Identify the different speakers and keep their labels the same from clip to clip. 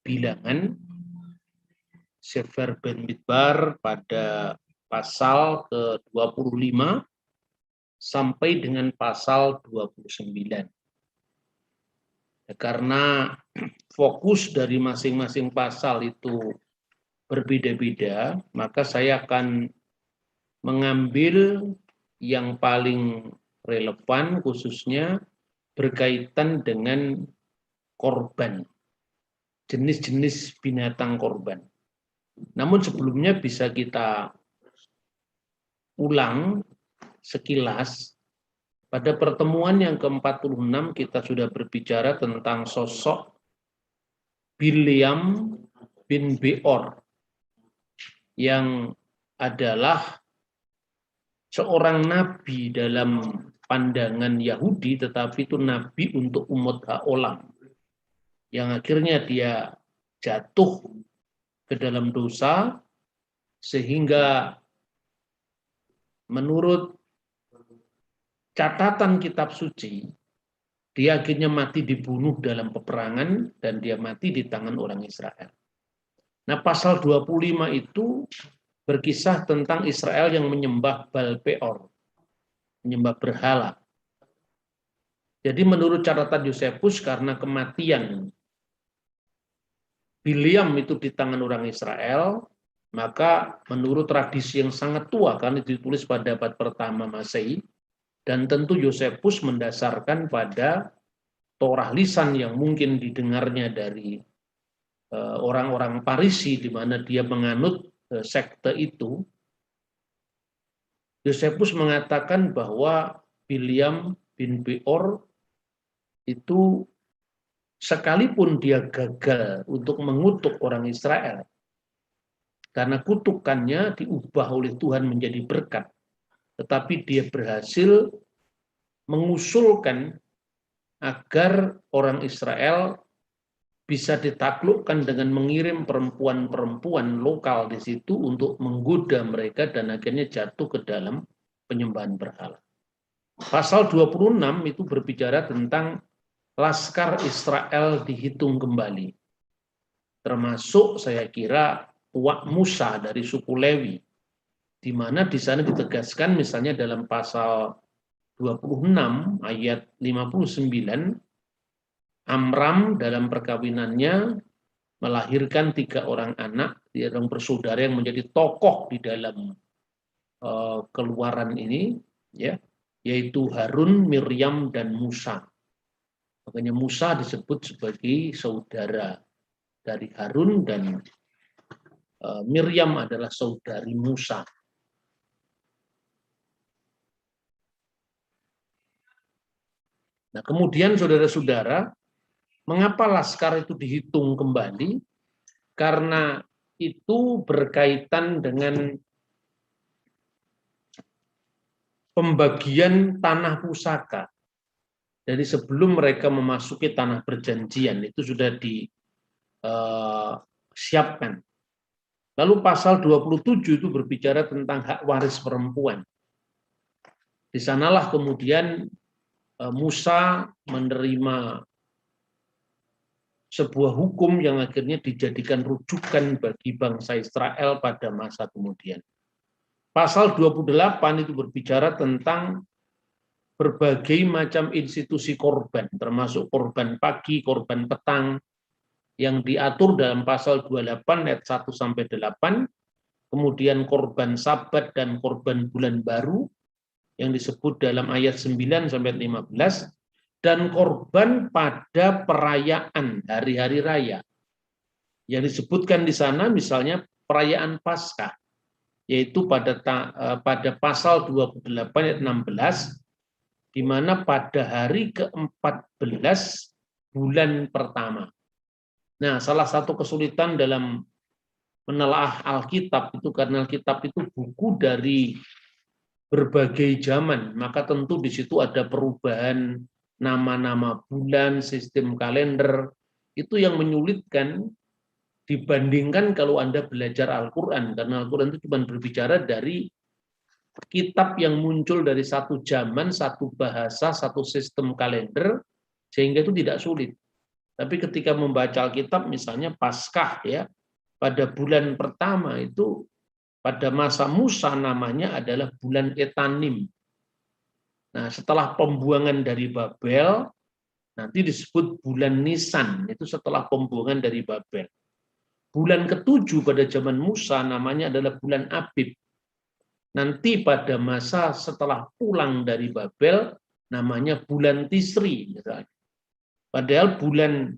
Speaker 1: Bilangan Sefer Bamidbar pada pasal ke-25 sampai dengan pasal 29. Karena fokus dari masing-masing pasal itu berbeda-beda, maka saya akan mengambil yang paling relevan khususnya berkaitan dengan korban, jenis-jenis binatang korban. Namun sebelumnya bisa kita ulang sekilas. Pada pertemuan yang ke-46 kita sudah berbicara tentang sosok Bileam bin Beor yang adalah seorang nabi dalam pandangan Yahudi, tetapi itu nabi untuk umat ha'olam, yang akhirnya dia jatuh ke dalam dosa, sehingga menurut catatan kitab suci, dia akhirnya mati dibunuh dalam peperangan dan dia mati di tangan orang Israel. Nah, pasal 25 itu berkisah tentang Israel yang menyembah Baal Peor, menyembah berhala. Jadi menurut catatan Yosefus, karena kematian Bileam itu di tangan orang Israel, maka menurut tradisi yang sangat tua, karena ditulis pada abad pertama Masehi, dan tentu Yosefus mendasarkan pada Torah lisan yang mungkin didengarnya dari orang-orang Parisi, di mana dia menganut sekte itu. Yosefus mengatakan bahwa Bileam bin Beor itu sekalipun dia gagal untuk mengutuk orang Israel, karena kutukannya diubah oleh Tuhan menjadi berkat, tetapi dia berhasil mengusulkan agar orang Israel bisa ditaklukkan dengan mengirim perempuan-perempuan lokal di situ untuk menggoda mereka dan akhirnya jatuh ke dalam penyembahan berhala. Pasal 26 itu berbicara tentang Laskar Israel dihitung kembali. Termasuk saya kira Wak Musa dari suku Lewi, di mana di sana ditegaskan misalnya dalam pasal 26 ayat 59, Amram dalam perkawinannya melahirkan 3 orang anak, yang bersaudara yang menjadi tokoh di dalam keluaran ini, ya, yaitu Harun, Miriam, dan Musa. Makanya Musa disebut sebagai saudara dari Harun dan Miriam adalah saudari Musa. Nah, kemudian saudara-saudara, mengapa Laskar itu dihitung kembali? Karena itu berkaitan dengan pembagian tanah pusaka. Jadi sebelum mereka memasuki tanah perjanjian, itu sudah disiapkan. Lalu pasal 27 itu berbicara tentang hak waris perempuan. Di sanalah kemudian Musa menerima sebuah hukum yang akhirnya dijadikan rujukan bagi bangsa Israel pada masa kemudian. Pasal 28 itu berbicara tentang berbagai macam institusi korban, termasuk korban pagi, korban petang, yang diatur dalam pasal 28 ayat 1 sampai 8, kemudian korban sabat dan korban bulan baru, yang disebut dalam ayat 9 sampai 15, dan korban pada perayaan hari-hari raya. Yang disebutkan di sana misalnya perayaan Paskah, yaitu pada pasal 28 ayat 16, di mana pada hari ke-14 bulan pertama. Nah, salah satu kesulitan dalam menelaah Alkitab itu karena Alkitab itu buku dari berbagai zaman, maka tentu di situ ada perubahan nama-nama bulan, sistem kalender, itu yang menyulitkan dibandingkan kalau Anda belajar Al-Quran, karena Al-Quran itu cuma berbicara dari kitab yang muncul dari satu zaman, satu bahasa, satu sistem kalender, sehingga itu tidak sulit. Tapi ketika membaca Alkitab misalnya Paskah ya, pada bulan pertama itu pada masa Musa namanya adalah bulan Etanim. Nah, setelah pembuangan dari Babel nanti disebut bulan Nisan, itu setelah pembuangan dari Babel. Bulan ketujuh pada zaman Musa namanya adalah bulan Abib. Nanti pada masa setelah pulang dari Babel namanya bulan Tisri misalnya. Padahal bulan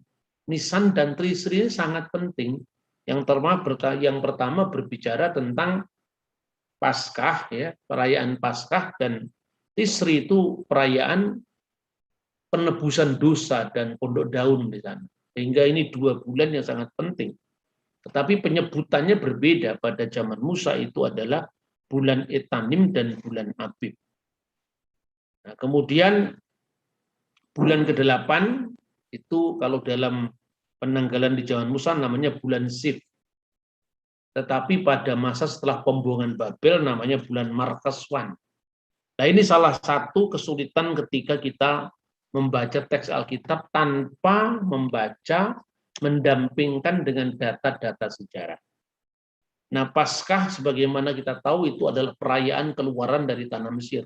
Speaker 1: Nisan dan Tisri ini sangat penting. Yang pertama berbicara tentang Paskah ya, perayaan Paskah, dan Tisri itu perayaan penebusan dosa dan pondok daun di sana. Sehingga ini 2 bulan yang sangat penting. Tetapi penyebutannya berbeda. Pada zaman Musa itu adalah bulan Etanim dan bulan Abib. Nah, kemudian bulan ke-8 itu kalau dalam penanggalan di zaman Musa namanya bulan Sif. Tetapi pada masa setelah pembuangan Babel namanya bulan Markeswan. Nah, ini salah satu kesulitan ketika kita membaca teks Alkitab tanpa membaca, mendampingkan dengan data-data sejarah. Nah, Paskah sebagaimana kita tahu itu adalah perayaan keluaran dari tanah Mesir.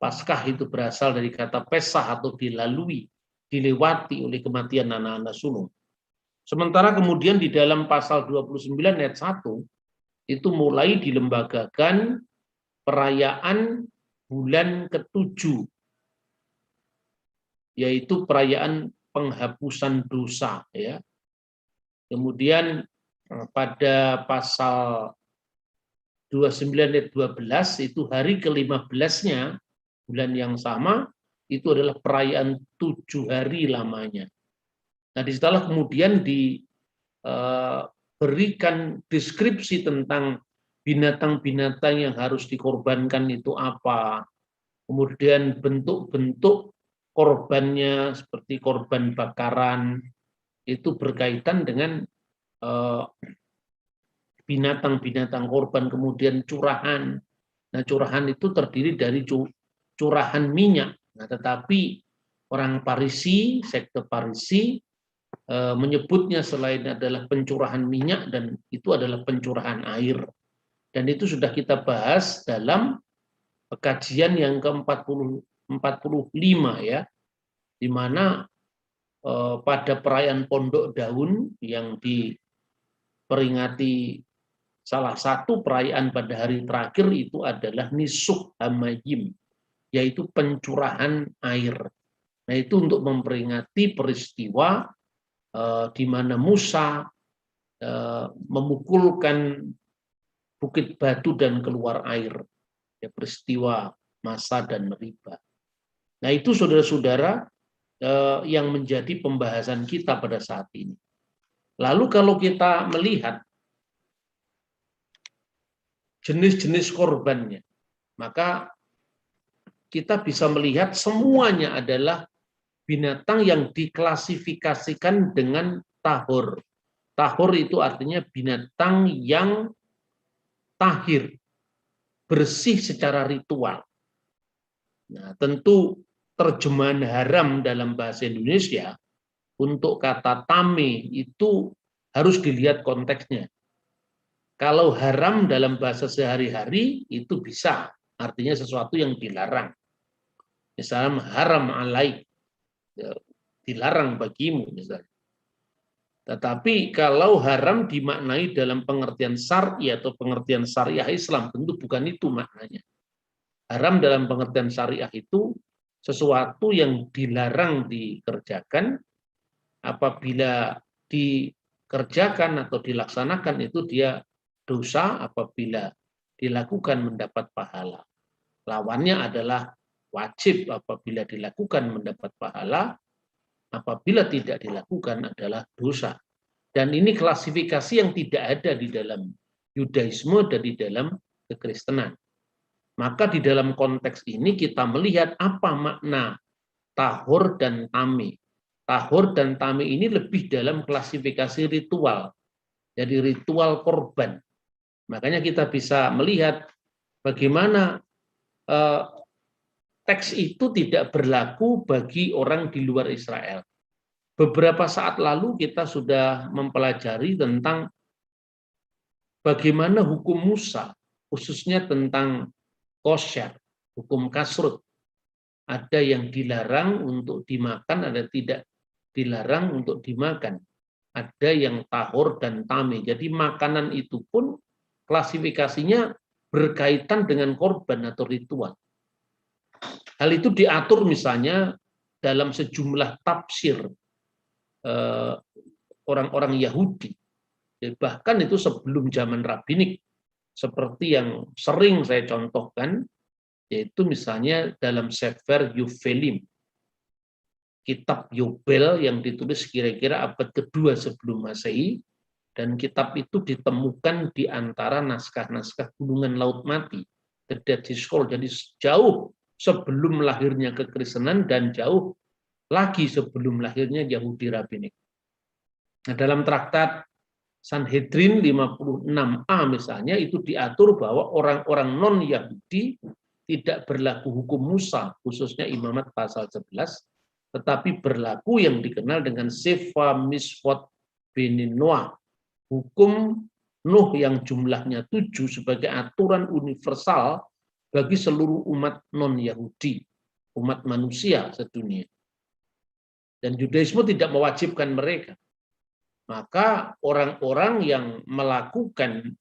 Speaker 1: Paskah itu berasal dari kata pesah atau dilalui, dilewati oleh kematian anak-anak sulung. Sementara kemudian di dalam pasal 29 ayat 1 itu mulai dilembagakan perayaan bulan ke-7, yaitu perayaan penghapusan dosa ya. Kemudian pada pasal 29 ayat 12 itu hari ke-15-nya bulan yang sama itu adalah perayaan 7 hari lamanya. Nah, di setelah kemudian diberikan deskripsi tentang binatang-binatang yang harus dikorbankan itu apa, kemudian bentuk-bentuk korbannya seperti korban bakaran, itu berkaitan dengan binatang-binatang korban, kemudian curahan. Nah, curahan itu terdiri dari curahan minyak. Nah, tetapi orang Parisi, sekte Parisi, menyebutnya selain adalah pencurahan minyak dan itu adalah pencurahan air. Dan itu sudah kita bahas dalam kajian yang ke-45 ya, di mana pada perayaan Pondok Daun yang diperingati salah satu perayaan pada hari terakhir itu adalah Nisuk Hamayim, yaitu pencurahan air. Nah, itu untuk memperingati peristiwa di mana Musa memukulkan bukit batu dan keluar air, ya, peristiwa Masa dan Meriba. Nah, itu saudara-saudara yang menjadi pembahasan kita pada saat ini. Lalu kalau kita melihat jenis-jenis korbannya, maka kita bisa melihat semuanya adalah binatang yang diklasifikasikan dengan tahor. Tahor itu artinya binatang yang tahir, bersih secara ritual. Nah, tentu terjemahan haram dalam bahasa Indonesia untuk kata tame itu harus dilihat konteksnya. Kalau haram dalam bahasa sehari-hari itu bisa, artinya sesuatu yang dilarang. Misalnya haram alaik, dilarang bagimu misalnya. Tetapi kalau haram dimaknai dalam pengertian syar'i atau pengertian syariah Islam, tentu bukan itu maknanya. Haram dalam pengertian syariah itu sesuatu yang dilarang dikerjakan, apabila dikerjakan atau dilaksanakan itu dia dosa, apabila dilakukan mendapat pahala. Lawannya adalah wajib, apabila dilakukan mendapat pahala, apabila tidak dilakukan adalah dosa. Dan ini klasifikasi yang tidak ada di dalam Yudaisme dan di dalam kekristenan. Maka di dalam konteks ini kita melihat apa makna tahor dan tame. Tahor dan tame ini lebih dalam klasifikasi ritual. Jadi ritual korban. Makanya kita bisa melihat bagaimana teks itu tidak berlaku bagi orang di luar Israel. Beberapa saat lalu kita sudah mempelajari tentang bagaimana hukum Musa, khususnya tentang kosher, hukum kasrut. Ada yang dilarang untuk dimakan, ada tidak dilarang untuk dimakan. Ada yang tahor dan tame. Jadi makanan itu pun klasifikasinya berkaitan dengan korban atau ritual. Hal itu diatur misalnya dalam sejumlah tafsir orang-orang Yahudi. Bahkan itu sebelum zaman rabbinik, seperti yang sering saya contohkan, yaitu misalnya dalam Sefer Yuvelim, kitab Yobel yang ditulis kira-kira abad kedua sebelum Masehi, dan kitab itu ditemukan di antara naskah-naskah Gunungan Laut Mati, The Dead Sea Scrolls, jadi jauh sebelum lahirnya kekristenan dan jauh lagi sebelum lahirnya Yahudi rabbinik. Nah, dalam traktat Sanhedrin 56a misalnya itu diatur bahwa orang-orang non-Yahudi tidak berlaku hukum Musa, khususnya imamat pasal 11, tetapi berlaku yang dikenal dengan Sefa Misfot Benin Noah, hukum Nuh yang jumlahnya 7 sebagai aturan universal bagi seluruh umat non-Yahudi, umat manusia sedunia. Dan Judaisme tidak mewajibkan mereka. Maka orang-orang yang melakukan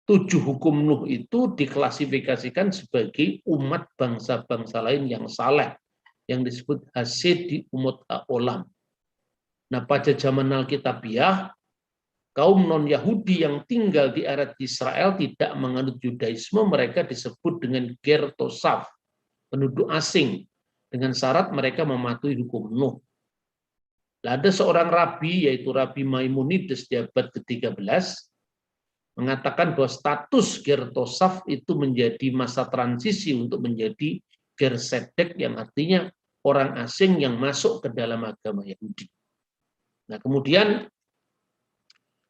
Speaker 1: 7 hukum Nuh itu diklasifikasikan sebagai umat bangsa-bangsa lain yang saleh, yang disebut hasedi umut olam. Nah, pada zaman Alkitabiah, kaum non-Yahudi yang tinggal di area Israel tidak menganut Judaisme, mereka disebut dengan Ger Tosaf, penduduk asing, dengan syarat mereka mematuhi hukum Nuh. Ada seorang rabi, yaitu Rabi Maimonides di abad ke-13, mengatakan bahwa status Ger Tosaf itu menjadi masa transisi untuk menjadi Ger Sedek, yang artinya orang asing yang masuk ke dalam agama Yahudi. Nah, kemudian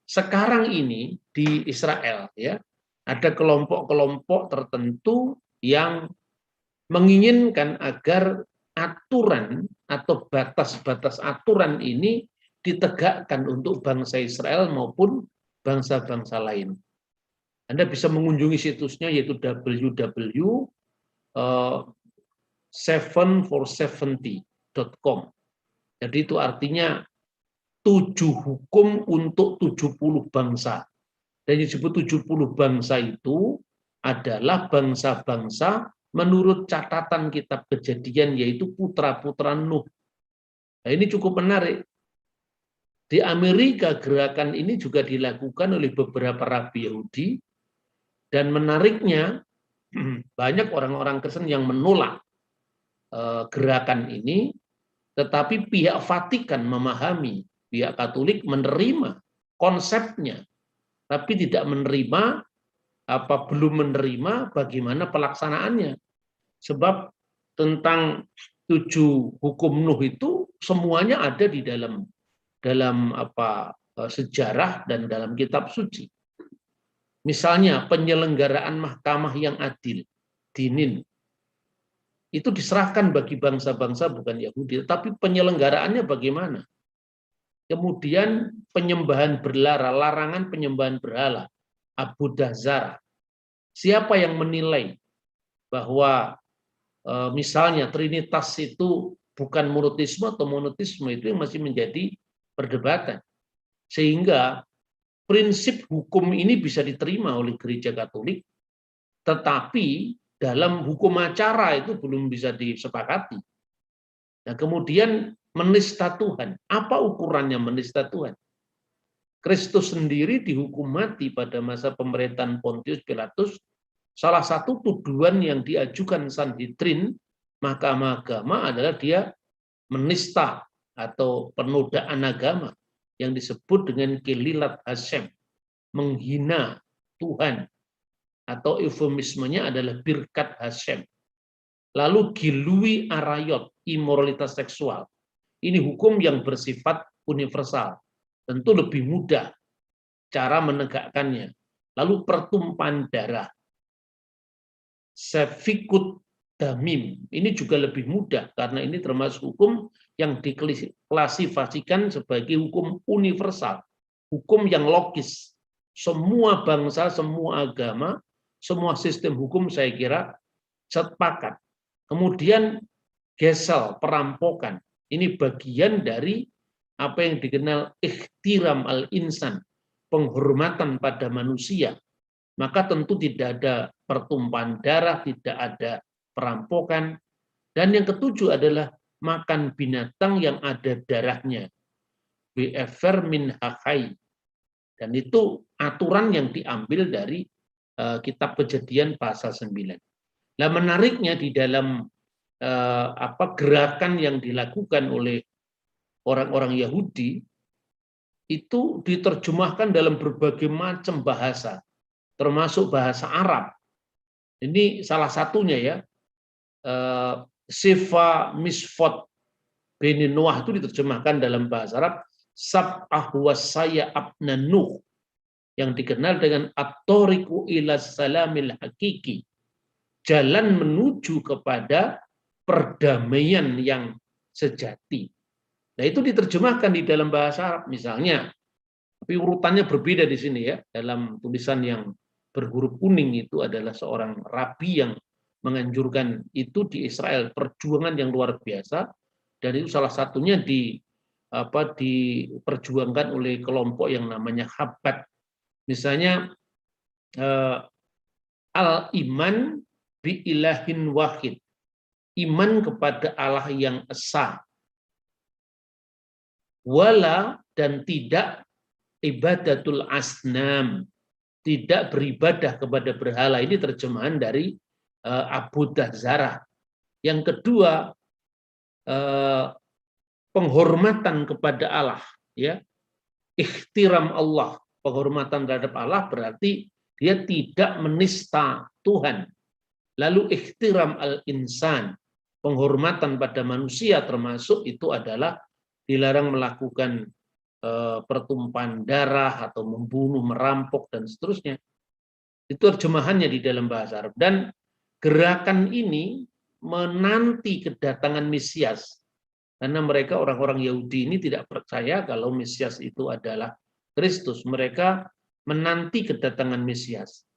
Speaker 1: sekarang ini di Israel ya ada kelompok-kelompok tertentu yang menginginkan agar aturan atau batas-batas aturan ini ditegakkan untuk bangsa Israel maupun bangsa-bangsa lain. Anda bisa mengunjungi situsnya yaitu www.7for70.com. Jadi itu artinya 7 hukum untuk 70 bangsa. Dan yang disebut 70 bangsa itu adalah bangsa-bangsa menurut catatan kitab Kejadian, yaitu putra-putra Nuh. Nah, ini cukup menarik. Di Amerika gerakan ini juga dilakukan oleh beberapa rabi Yahudi, dan menariknya banyak orang-orang Kristen yang menolak gerakan ini, tetapi pihak Vatikan memahami, pihak Katolik menerima konsepnya, tapi tidak menerima belum menerima bagaimana pelaksanaannya. Sebab tentang 7 hukum Nuh itu semuanya ada di dalam sejarah dan dalam kitab suci. Misalnya penyelenggaraan mahkamah yang adil, dinin, itu diserahkan bagi bangsa-bangsa bukan Yahudi, tetapi penyelenggaraannya bagaimana? Kemudian penyembahan berhala, larangan penyembahan berhala, Abu Dazar. Siapa yang menilai bahwa misalnya Trinitas itu bukan monoteisme atau monoteisme, itu yang masih menjadi perdebatan. Sehingga prinsip hukum ini bisa diterima oleh gereja Katolik, tetapi dalam hukum acara itu belum bisa disepakati. Nah, kemudian menista Tuhan. Apa ukurannya menista Tuhan? Kristus sendiri dihukum mati pada masa pemerintahan Pontius Pilatus. Salah satu tuduhan yang diajukan Sanhedrin, mahkamah agama, adalah dia menista atau penodaan agama yang disebut dengan kelilat Hashem, menghina Tuhan, atau eufemismenya adalah birkat Hashem. Lalu gilui arayot, imoralitas seksual. Ini hukum yang bersifat universal. Tentu lebih mudah cara menegakkannya. Lalu pertumpahan darah, sefikut damim, ini juga lebih mudah karena ini termasuk hukum yang diklasifikasikan sebagai hukum universal, hukum yang logis. Semua bangsa, semua agama, semua sistem hukum saya kira sepakat. Kemudian gesel, perampokan, ini bagian dari apa yang dikenal ikhtiram al-insan, penghormatan pada manusia. Maka tentu tidak ada pertumpahan darah, tidak ada perampokan. Dan yang ketujuh adalah makan binatang yang ada darahnya. BFR min hakai. Dan itu aturan yang diambil dari kitab Kejadian pasal 9. Nah, menariknya di dalam gerakan yang dilakukan oleh orang-orang Yahudi itu diterjemahkan dalam berbagai macam bahasa, termasuk bahasa Arab. Ini salah satunya ya, Sifa Misfot Beni Noah itu diterjemahkan dalam bahasa Arab Sab'ah wasaya abna Nuh, yang dikenal dengan at-tariqu ila salamil hakiki, jalan menuju kepada perdamaian yang sejati. Nah, itu diterjemahkan di dalam bahasa Arab misalnya, tapi urutannya berbeda di sini ya. Dalam tulisan yang berhuruf kuning itu adalah seorang rabi yang menganjurkan itu di Israel, perjuangan yang luar biasa, dan itu salah satunya diperjuangkan oleh kelompok yang namanya Chabad. Misalnya al-iman bi ilahin wahid, iman kepada Allah yang esa, wala dan tidak ibadatul asnam, tidak beribadah kepada berhala. Ini terjemahan dari Abu Dahzarah. Yang kedua, penghormatan kepada Allah, ya, ikhtiram Allah, penghormatan terhadap Allah berarti dia tidak menista Tuhan. Lalu ikhtiram al-insan, penghormatan pada manusia, termasuk itu adalah dilarang melakukan pertumpahan darah atau membunuh, merampok dan seterusnya. Itu terjemahannya di dalam bahasa Arab. Dan gerakan ini menanti kedatangan Mesias, karena mereka orang-orang Yahudi ini tidak percaya kalau Mesias itu adalah Kristus. Mereka menanti kedatangan Mesias.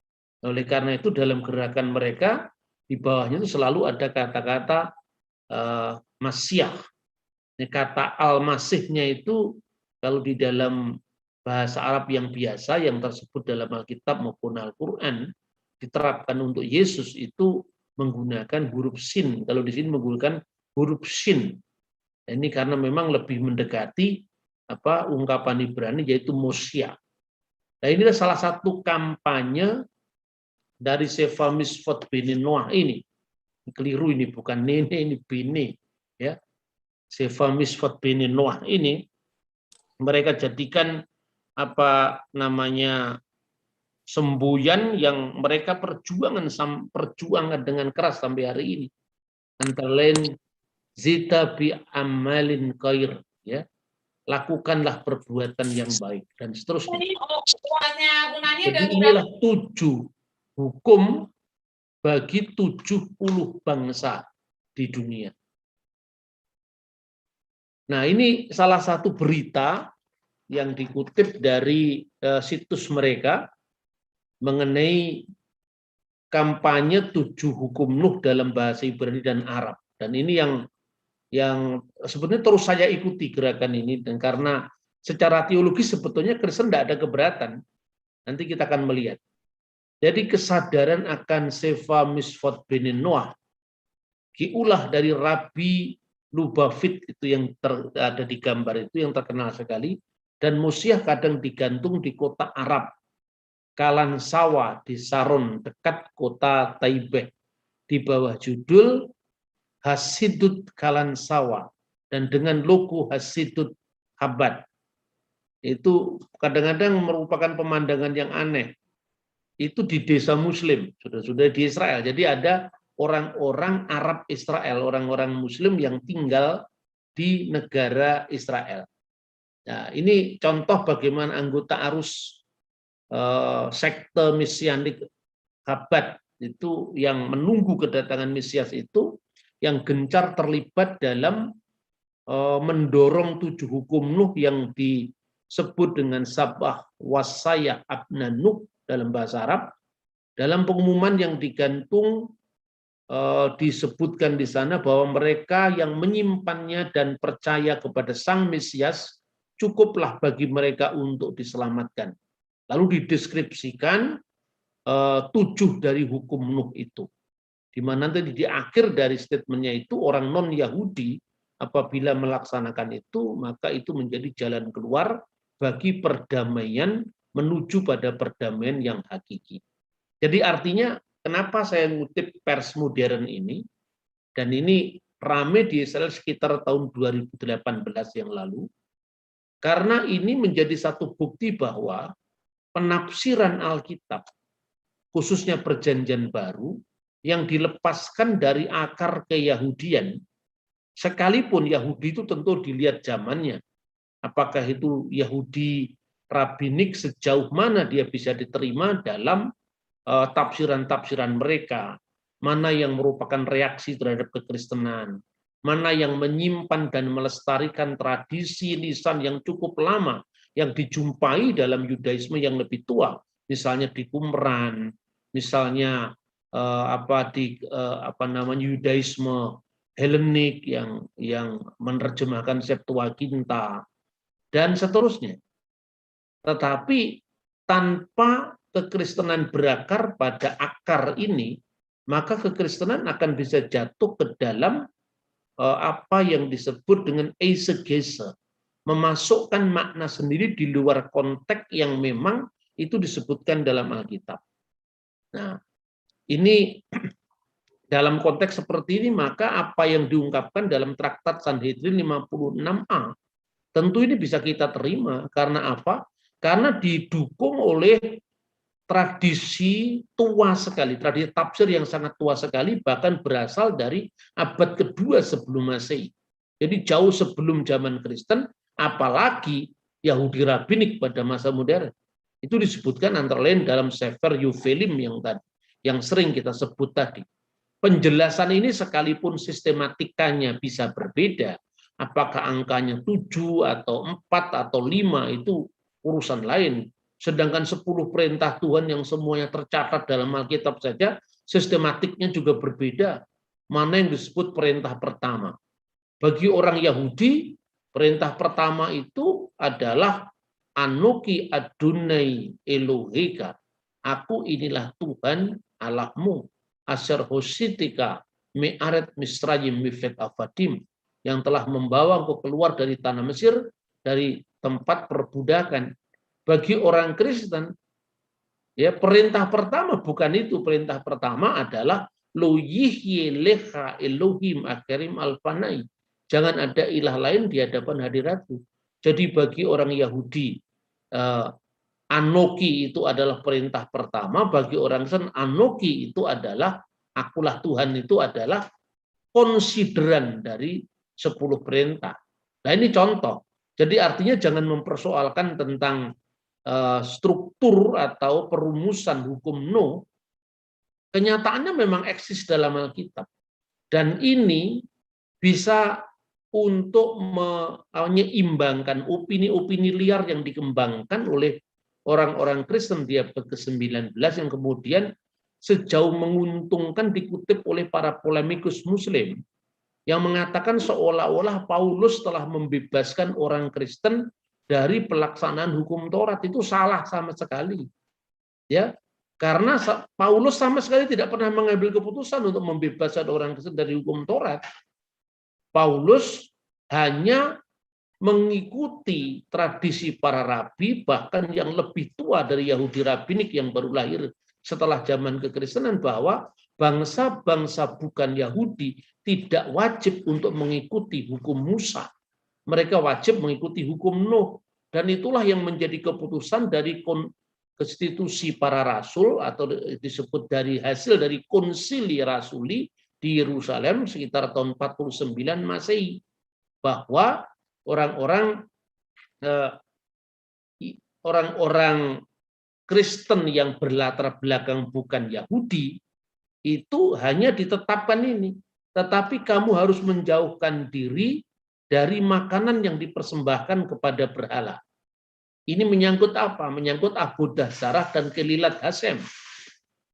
Speaker 1: Oleh karena itu dalam gerakan mereka di bawahnya itu selalu ada kata-kata Masyah. Kata al-masihnya itu kalau di dalam bahasa Arab yang biasa yang tersebut dalam Alkitab maupun Al-Quran diterapkan untuk Yesus itu menggunakan huruf sin. Kalau di sini menggunakan huruf shin. Ini karena memang lebih mendekati ungkapan Ibrani yaitu Mosya. Nah, inilah salah satu kampanye dari Sefa Misfot Beni Noah ini. Keliru ini, bukan Nene, ini Beni. Ya. Sefa Misfot Beni Noah ini mereka jadikan semboyan yang mereka perjuangan dengan keras sampai hari ini. Antara lain zita bi amalin khair, ya, lakukanlah perbuatan yang baik dan seterusnya. Jadi inilah 7 hukum bagi 70 bangsa di dunia. Nah, ini salah satu berita yang dikutip dari situs mereka mengenai kampanye 7 hukum Nuh dalam bahasa Ibrani dan Arab. Dan ini yang sebenarnya terus saya ikuti gerakan ini, dan karena secara teologis sebetulnya Kristen tidak ada keberatan. Nanti kita akan melihat. Jadi kesadaran akan Sefa Misfot Beni Noah diulah dari Rabi Lubavitch itu yang ada di gambar itu yang terkenal sekali, dan Mosyah kadang digantung di kota Arab Kalan Sawa di Saron dekat kota Taibeh di bawah judul Hasidut Kalan Sawa dan dengan logo Hasidut Chabad. Itu kadang-kadang merupakan pemandangan yang aneh. Itu di desa Muslim, sudah di Israel. Jadi ada orang-orang Arab Israel, orang-orang Muslim yang tinggal di negara Israel. Nah, ini contoh bagaimana anggota arus sekte mesianik Chabad itu yang menunggu kedatangan Mesias itu yang gencar terlibat dalam mendorong 7 hukum Nuh yang disebut dengan sabah wasaya abna Nuh dalam bahasa Arab. Dalam pengumuman yang digantung disebutkan di sana bahwa mereka yang menyimpannya dan percaya kepada Sang Mesias cukuplah bagi mereka untuk diselamatkan. Lalu dideskripsikan 7 dari hukum Nuh itu. Di mana nanti di akhir dari statementnya itu orang non-Yahudi apabila melaksanakan itu, maka itu menjadi jalan keluar bagi perdamaian menuju pada perdamaian yang hakiki. Jadi artinya kenapa saya ngutip pers modern ini, dan ini rame di Israel sekitar tahun 2018 yang lalu, karena ini menjadi satu bukti bahwa penafsiran Alkitab, khususnya Perjanjian Baru, yang dilepaskan dari akar keyahudian, sekalipun Yahudi itu tentu dilihat zamannya, apakah itu Yahudi rabbinik sejauh mana dia bisa diterima dalam tafsiran-tafsiran mereka, mana yang merupakan reaksi terhadap kekristenan, mana yang menyimpan dan melestarikan tradisi lisan yang cukup lama yang dijumpai dalam Yudaisme yang lebih tua, misalnya di Qumran, misalnya Yudaisme Helenik yang menerjemahkan Septuaginta dan seterusnya. Tetapi tanpa kekristenan berakar pada akar ini, maka kekristenan akan bisa jatuh ke dalam apa yang disebut dengan eisegese, memasukkan makna sendiri di luar konteks yang memang itu disebutkan dalam Alkitab. Nah, ini dalam konteks seperti ini, maka apa yang diungkapkan dalam traktat Sanhedrin 56a, tentu ini bisa kita terima. Karena apa? Karena didukung oleh tradisi tua sekali, tradisi tafsir yang sangat tua sekali, bahkan berasal dari abad kedua sebelum Masehi. Jadi jauh sebelum zaman Kristen, apalagi Yahudi rabbinik pada masa modern. Itu disebutkan antara lain dalam Sefer Yuvelim yang sering kita sebut tadi. Penjelasan ini sekalipun sistematikanya bisa berbeda, apakah angkanya 7 atau 4 atau 5 itu urusan lain. Sedangkan 10 perintah Tuhan yang semuanya tercatat dalam Alkitab saja, sistematiknya juga berbeda. Mana yang disebut perintah pertama? Bagi orang Yahudi, perintah pertama itu adalah Anoki Adonai Eloheka. Aku inilah Tuhan Allahmu. Asher hositika me'aret misrayim mifet avadim. Yang telah membawa engkau keluar dari tanah Mesir, dari tempat perbudakan. Bagi orang Kristen, ya perintah pertama bukan itu. Perintah pertama adalah lo yihye leha Elohim akarim alfanai. Jangan ada ilah lain di hadapan hadiratku. Jadi bagi orang Yahudi, Anoki itu adalah perintah pertama. Bagi orang Kristen, Anoki itu adalah akulah Tuhan, itu adalah konsideran dari 10 perintah. Nah ini contoh. Jadi artinya jangan mempersoalkan tentang struktur atau perumusan hukum Nuh. Kenyataannya memang eksis dalam Alkitab. Dan ini bisa untuk menyeimbangkan opini-opini liar yang dikembangkan oleh orang-orang Kristen di abad ke-19 yang kemudian sejauh menguntungkan dikutip oleh para polemikus Muslim yang mengatakan seolah-olah Paulus telah membebaskan orang Kristen dari pelaksanaan hukum Taurat. Itu salah sama sekali. Ya, karena Paulus sama sekali tidak pernah mengambil keputusan untuk membebaskan orang Kristen dari hukum Taurat. Paulus hanya mengikuti tradisi para rabi, bahkan yang lebih tua dari Yahudi rabbinik yang baru lahir setelah zaman kekristenan, bahwa bangsa-bangsa bukan Yahudi tidak wajib untuk mengikuti hukum Musa. Mereka wajib mengikuti hukum Nuh. Dan itulah yang menjadi keputusan dari konstitusi para rasul, atau disebut dari hasil dari konsili rasuli di Yerusalem sekitar tahun 49 Masehi. Bahwa orang-orang Kristen yang berlatar belakang bukan Yahudi itu hanya ditetapkan ini, tetapi kamu harus menjauhkan diri dari makanan yang dipersembahkan kepada berhala. Ini menyangkut apa? Menyangkut Abodah Zarah dan Kelilat Hasem.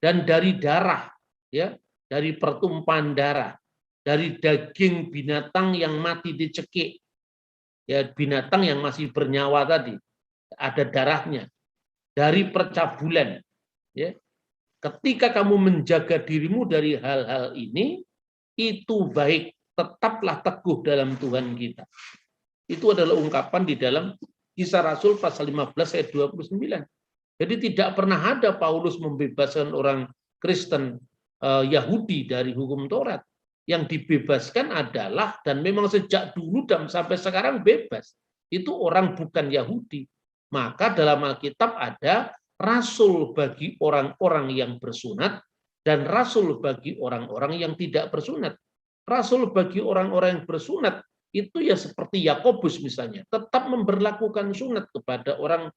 Speaker 1: Dan dari darah, ya, dari pertumpahan darah, dari daging binatang yang mati dicekik, ya, binatang yang masih bernyawa tadi, ada darahnya, dari percabulan, ya. Ketika kamu menjaga dirimu dari hal-hal ini, itu baik, tetaplah teguh dalam Tuhan kita. Itu adalah ungkapan di dalam Kisah Rasul pasal 15 ayat 29. Jadi tidak pernah ada Paulus membebaskan orang Kristen Yahudi dari hukum Taurat. Yang dibebaskan adalah, dan memang sejak dulu dan sampai sekarang bebas, itu orang bukan Yahudi. Maka dalam Alkitab ada rasul bagi orang-orang yang bersunat dan rasul bagi orang-orang yang tidak bersunat. Rasul bagi orang-orang yang bersunat itu ya seperti Yakobus misalnya, tetap memberlakukan sunat kepada orang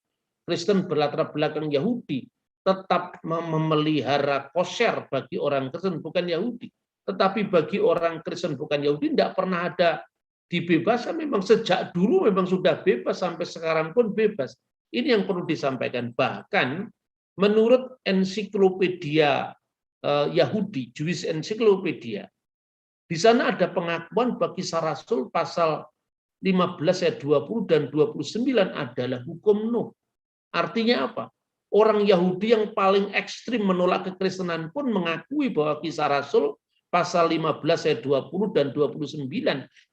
Speaker 1: Kristen berlatar belakang Yahudi, tetap memelihara kosher bagi orang Kristen bukan Yahudi. Tetapi bagi orang Kristen bukan Yahudi tidak pernah ada dibebaskan, memang sejak dulu memang sudah bebas, sampai sekarang pun bebas. Ini yang perlu disampaikan. Bahkan menurut ensiklopedia Yahudi, Jewish Encyclopedia, di sana ada pengakuan bagi Kisah Rasul pasal 15 ayat 20 dan 29 adalah hukum Nuh. Artinya apa? Orang Yahudi yang paling ekstrim menolak kekristenan pun mengakui bahwa Kisah Rasul pasal 15 ayat 20 dan 29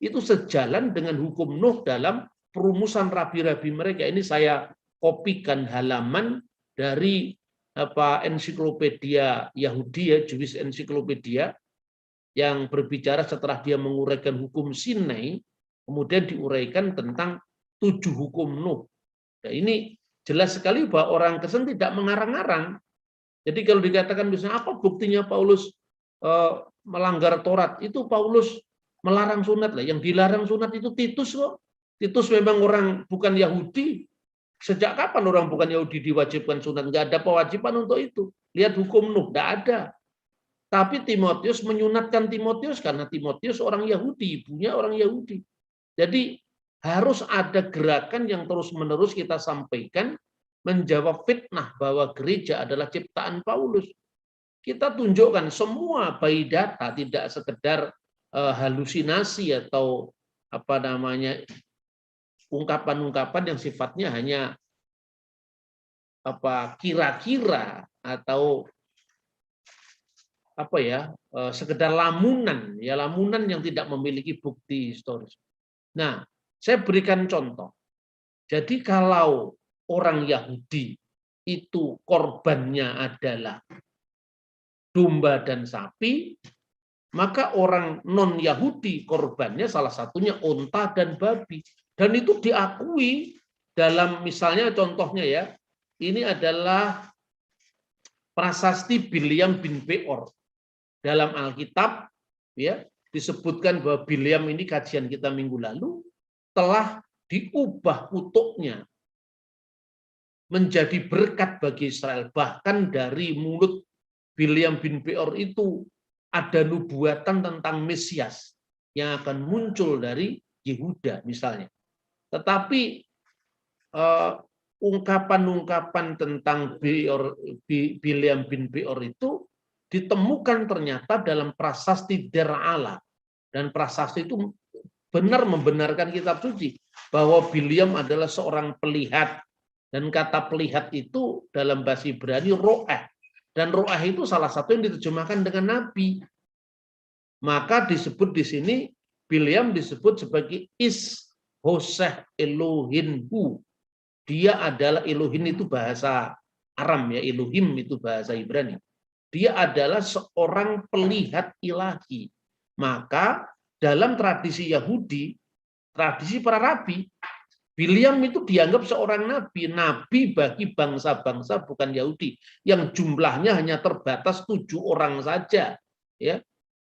Speaker 1: itu sejalan dengan hukum Nuh dalam perumusan rabi-rabi mereka. Ini saya kopikan halaman dari ensiklopedia Yahudi, ya, Jewish Encyclopedia, yang berbicara setelah dia menguraikan hukum Sinai, kemudian diuraikan tentang 7 hukum Nuh. Nah, ini jelas sekali bahwa orang Kristen tidak mengarang-arang. Jadi kalau dikatakan misalnya apa buktinya Paulus melanggar Taurat, itu Paulus melarang sunat lah. Yang dilarang sunat itu Titus kok. Titus memang orang bukan Yahudi. Sejak kapan orang bukan Yahudi diwajibkan sunat? Nggak ada kewajiban untuk itu. Lihat hukum Nuh, nggak ada. Tapi Timotius menyunatkan Timotius karena Timotius orang Yahudi, ibunya orang Yahudi. Jadi harus ada gerakan yang terus-menerus kita sampaikan menjawab fitnah bahwa gereja adalah ciptaan Paulus. Kita tunjukkan semua by data, tidak sekedar halusinasi atau ungkapan-ungkapan yang sifatnya hanya kira-kira atau sekedar lamunan yang tidak memiliki bukti historis. Nah, saya berikan contoh. Jadi kalau orang Yahudi itu korbannya adalah domba dan sapi, maka orang non-Yahudi korbannya salah satunya unta dan babi. Dan itu diakui dalam, misalnya contohnya ya, ini adalah prasasti Bileam bin Beor. Dalam Alkitab ya disebutkan bahwa Bileam ini, kajian kita minggu lalu, telah diubah kutuknya menjadi berkat bagi Israel. Bahkan dari mulut Bileam bin Beor itu ada nubuatan tentang Mesias yang akan muncul dari Yehuda misalnya. Tetapi ungkapan-ungkapan tentang Bileam bin Beor itu ditemukan ternyata dalam prasasti Der'ala. Dan prasasti itu benar membenarkan kitab suci bahwa Bileam adalah seorang pelihat, dan kata pelihat itu dalam bahasa Ibrani ro'eh, dan ro'eh itu salah satu yang diterjemahkan dengan nabi. Maka disebut di sini Bileam disebut sebagai Is Hoseh Elohinhu. Dia adalah, Elohim itu bahasa Aram ya, Elohim itu bahasa Ibrani. Dia adalah seorang pelihat ilahi. Maka dalam tradisi Yahudi, tradisi para rabi, Bileam itu dianggap seorang nabi bagi bangsa-bangsa bukan Yahudi, yang jumlahnya hanya terbatas 7 orang saja. Ya,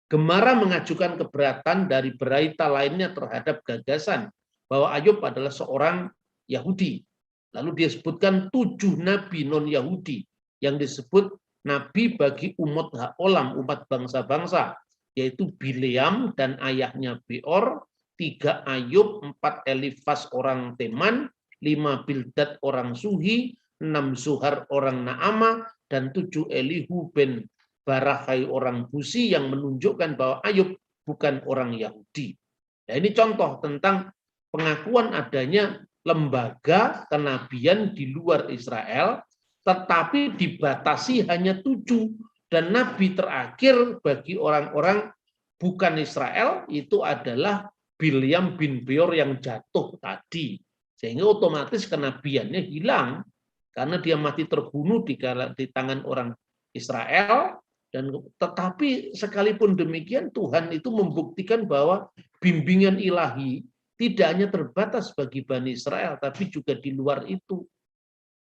Speaker 1: Gemara mengajukan keberatan dari berita lainnya terhadap gagasan bahwa Ayub adalah seorang Yahudi. Lalu dia sebutkan 7 nabi non-Yahudi yang disebut nabi bagi umat haolam, umat bangsa-bangsa, yaitu Bileam dan ayahnya Beor, 3 Ayub, 4 Elifas orang Teman, 5 Bildad orang Suhi, 6 Zuhar orang Naama, dan 7 Elihu bin Barahai orang Busi, yang menunjukkan bahwa Ayub bukan orang Yahudi. Nah, ini contoh tentang pengakuan adanya lembaga kenabian di luar Israel, tetapi dibatasi hanya 7. Dan nabi terakhir bagi orang-orang bukan Israel itu adalah Bilyam bin Beor yang jatuh tadi. Sehingga otomatis kenabiannya hilang karena dia mati terbunuh di tangan orang Israel. Dan tetapi sekalipun demikian Tuhan itu membuktikan bahwa bimbingan ilahi tidak hanya terbatas bagi Bani Israel, tapi juga di luar itu.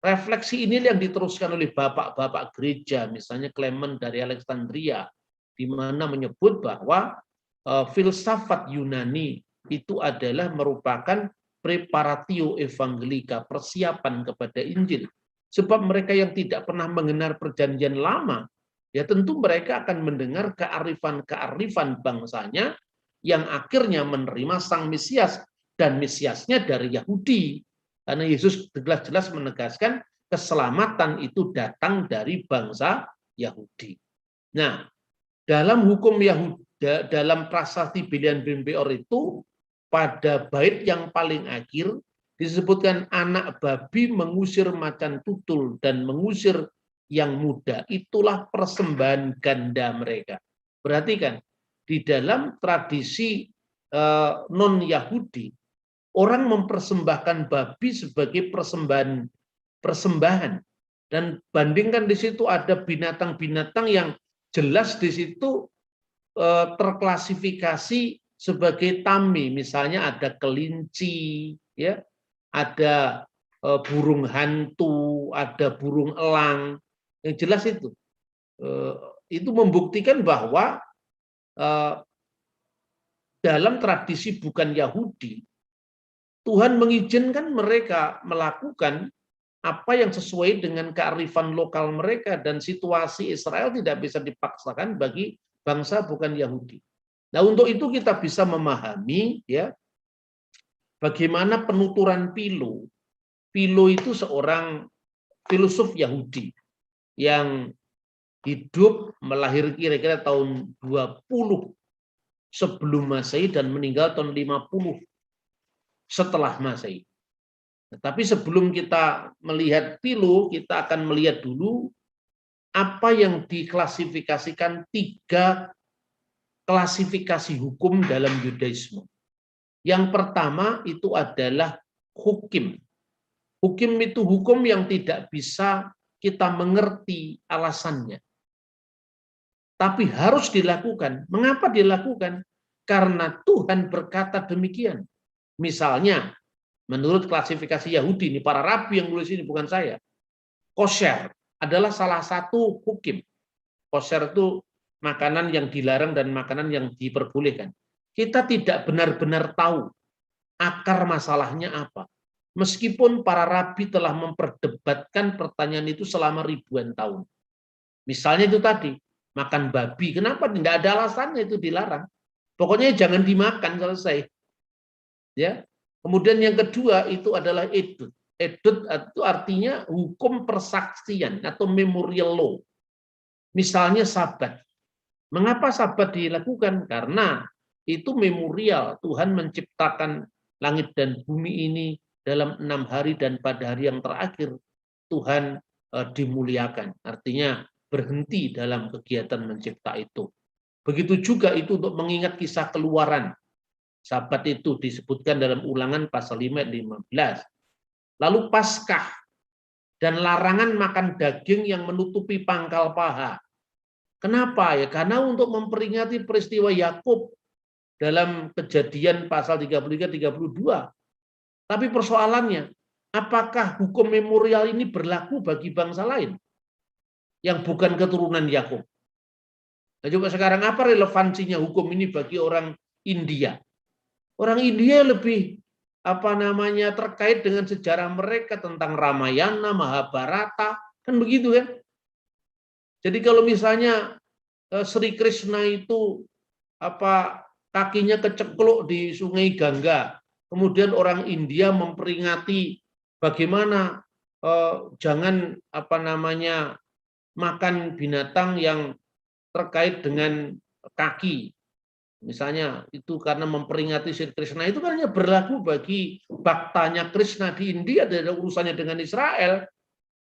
Speaker 1: Refleksi ini yang diteruskan oleh bapak-bapak gereja, misalnya Clement dari Alexandria, di mana menyebut bahwa filsafat Yunani itu adalah merupakan preparatio evangelika, persiapan kepada Injil. Sebab mereka yang tidak pernah mengenal perjanjian lama, ya tentu mereka akan mendengar kearifan-kearifan bangsanya yang akhirnya menerima Sang Mesias, dan Mesiasnya dari Yahudi. Karena Yesus jelas-jelas menegaskan keselamatan itu datang dari bangsa Yahudi. Nah, dalam hukum Yahudi, dalam prasasti Bilyam bin Beor itu, pada bait yang paling akhir disebutkan anak babi mengusir macan tutul dan mengusir yang muda. Itulah persembahan ganda mereka. Perhatikan, di dalam tradisi non-Yahudi, orang mempersembahkan babi sebagai persembahan, dan bandingkan di situ ada binatang-binatang yang jelas di situ terklasifikasi sebagai tami, misalnya ada kelinci, ya, ada burung hantu, ada burung elang, yang jelas itu membuktikan bahwa dalam tradisi bukan Yahudi, Tuhan mengizinkan mereka melakukan apa yang sesuai dengan kearifan lokal mereka, dan situasi Israel tidak bisa dipaksakan bagi bangsa bukan Yahudi. Nah, untuk itu kita bisa memahami ya bagaimana penuturan Philo. Philo itu seorang filosof Yahudi yang hidup melahir kira-kira tahun 20 sebelum Masehi dan meninggal tahun 50 setelah Masehi. Tapi sebelum kita melihat Philo, kita akan melihat dulu apa yang diklasifikasikan 3 klasifikasi hukum dalam Yudaisme. Yang pertama itu adalah hukim. Hukim itu hukum yang tidak bisa kita mengerti alasannya, tapi harus dilakukan. Mengapa dilakukan? Karena Tuhan berkata demikian. Misalnya, menurut klasifikasi Yahudi, ini para rabi yang nulis ini, bukan saya, kosher adalah salah satu hukum. Kosher itu makanan yang dilarang dan makanan yang diperbolehkan. Kita tidak benar-benar tahu akar masalahnya apa. Meskipun para rabi telah memperdebatkan pertanyaan itu selama ribuan tahun. Misalnya itu tadi, makan babi. Kenapa? Tidak ada alasannya itu dilarang. Pokoknya jangan dimakan, selesai. Ya. Kemudian yang kedua itu adalah edut. Edut itu artinya hukum persaksian atau memorial law. Misalnya Sabat. Mengapa Sabat dilakukan? Karena itu memorial. Tuhan menciptakan langit dan bumi ini dalam 6 hari, dan pada hari yang terakhir Tuhan dimuliakan. Artinya berhenti dalam kegiatan mencipta itu. Begitu juga itu untuk mengingat kisah Keluaran. Sabat itu disebutkan dalam Ulangan pasal 5 ayat 15. Lalu Paskah dan larangan makan daging yang menutupi pangkal paha. Kenapa ya? Karena untuk memperingati peristiwa Yakub dalam Kejadian pasal 33-32. Tapi persoalannya, apakah hukum memorial ini berlaku bagi bangsa lain yang bukan keturunan Yakub? Nah, coba sekarang apa relevansinya hukum ini bagi orang India? Orang India lebih terkait dengan sejarah mereka tentang Ramayana, Mahabharata, kan begitu kan? Jadi kalau misalnya Sri Krishna itu kakinya kecekluk di Sungai Gangga. Kemudian orang India memperingati bagaimana jangan makan binatang yang terkait dengan kaki. Misalnya itu karena memperingati Sri Krishna, itu kan hanya berlaku bagi baktanya Krishna di India, ada urusannya dengan Israel.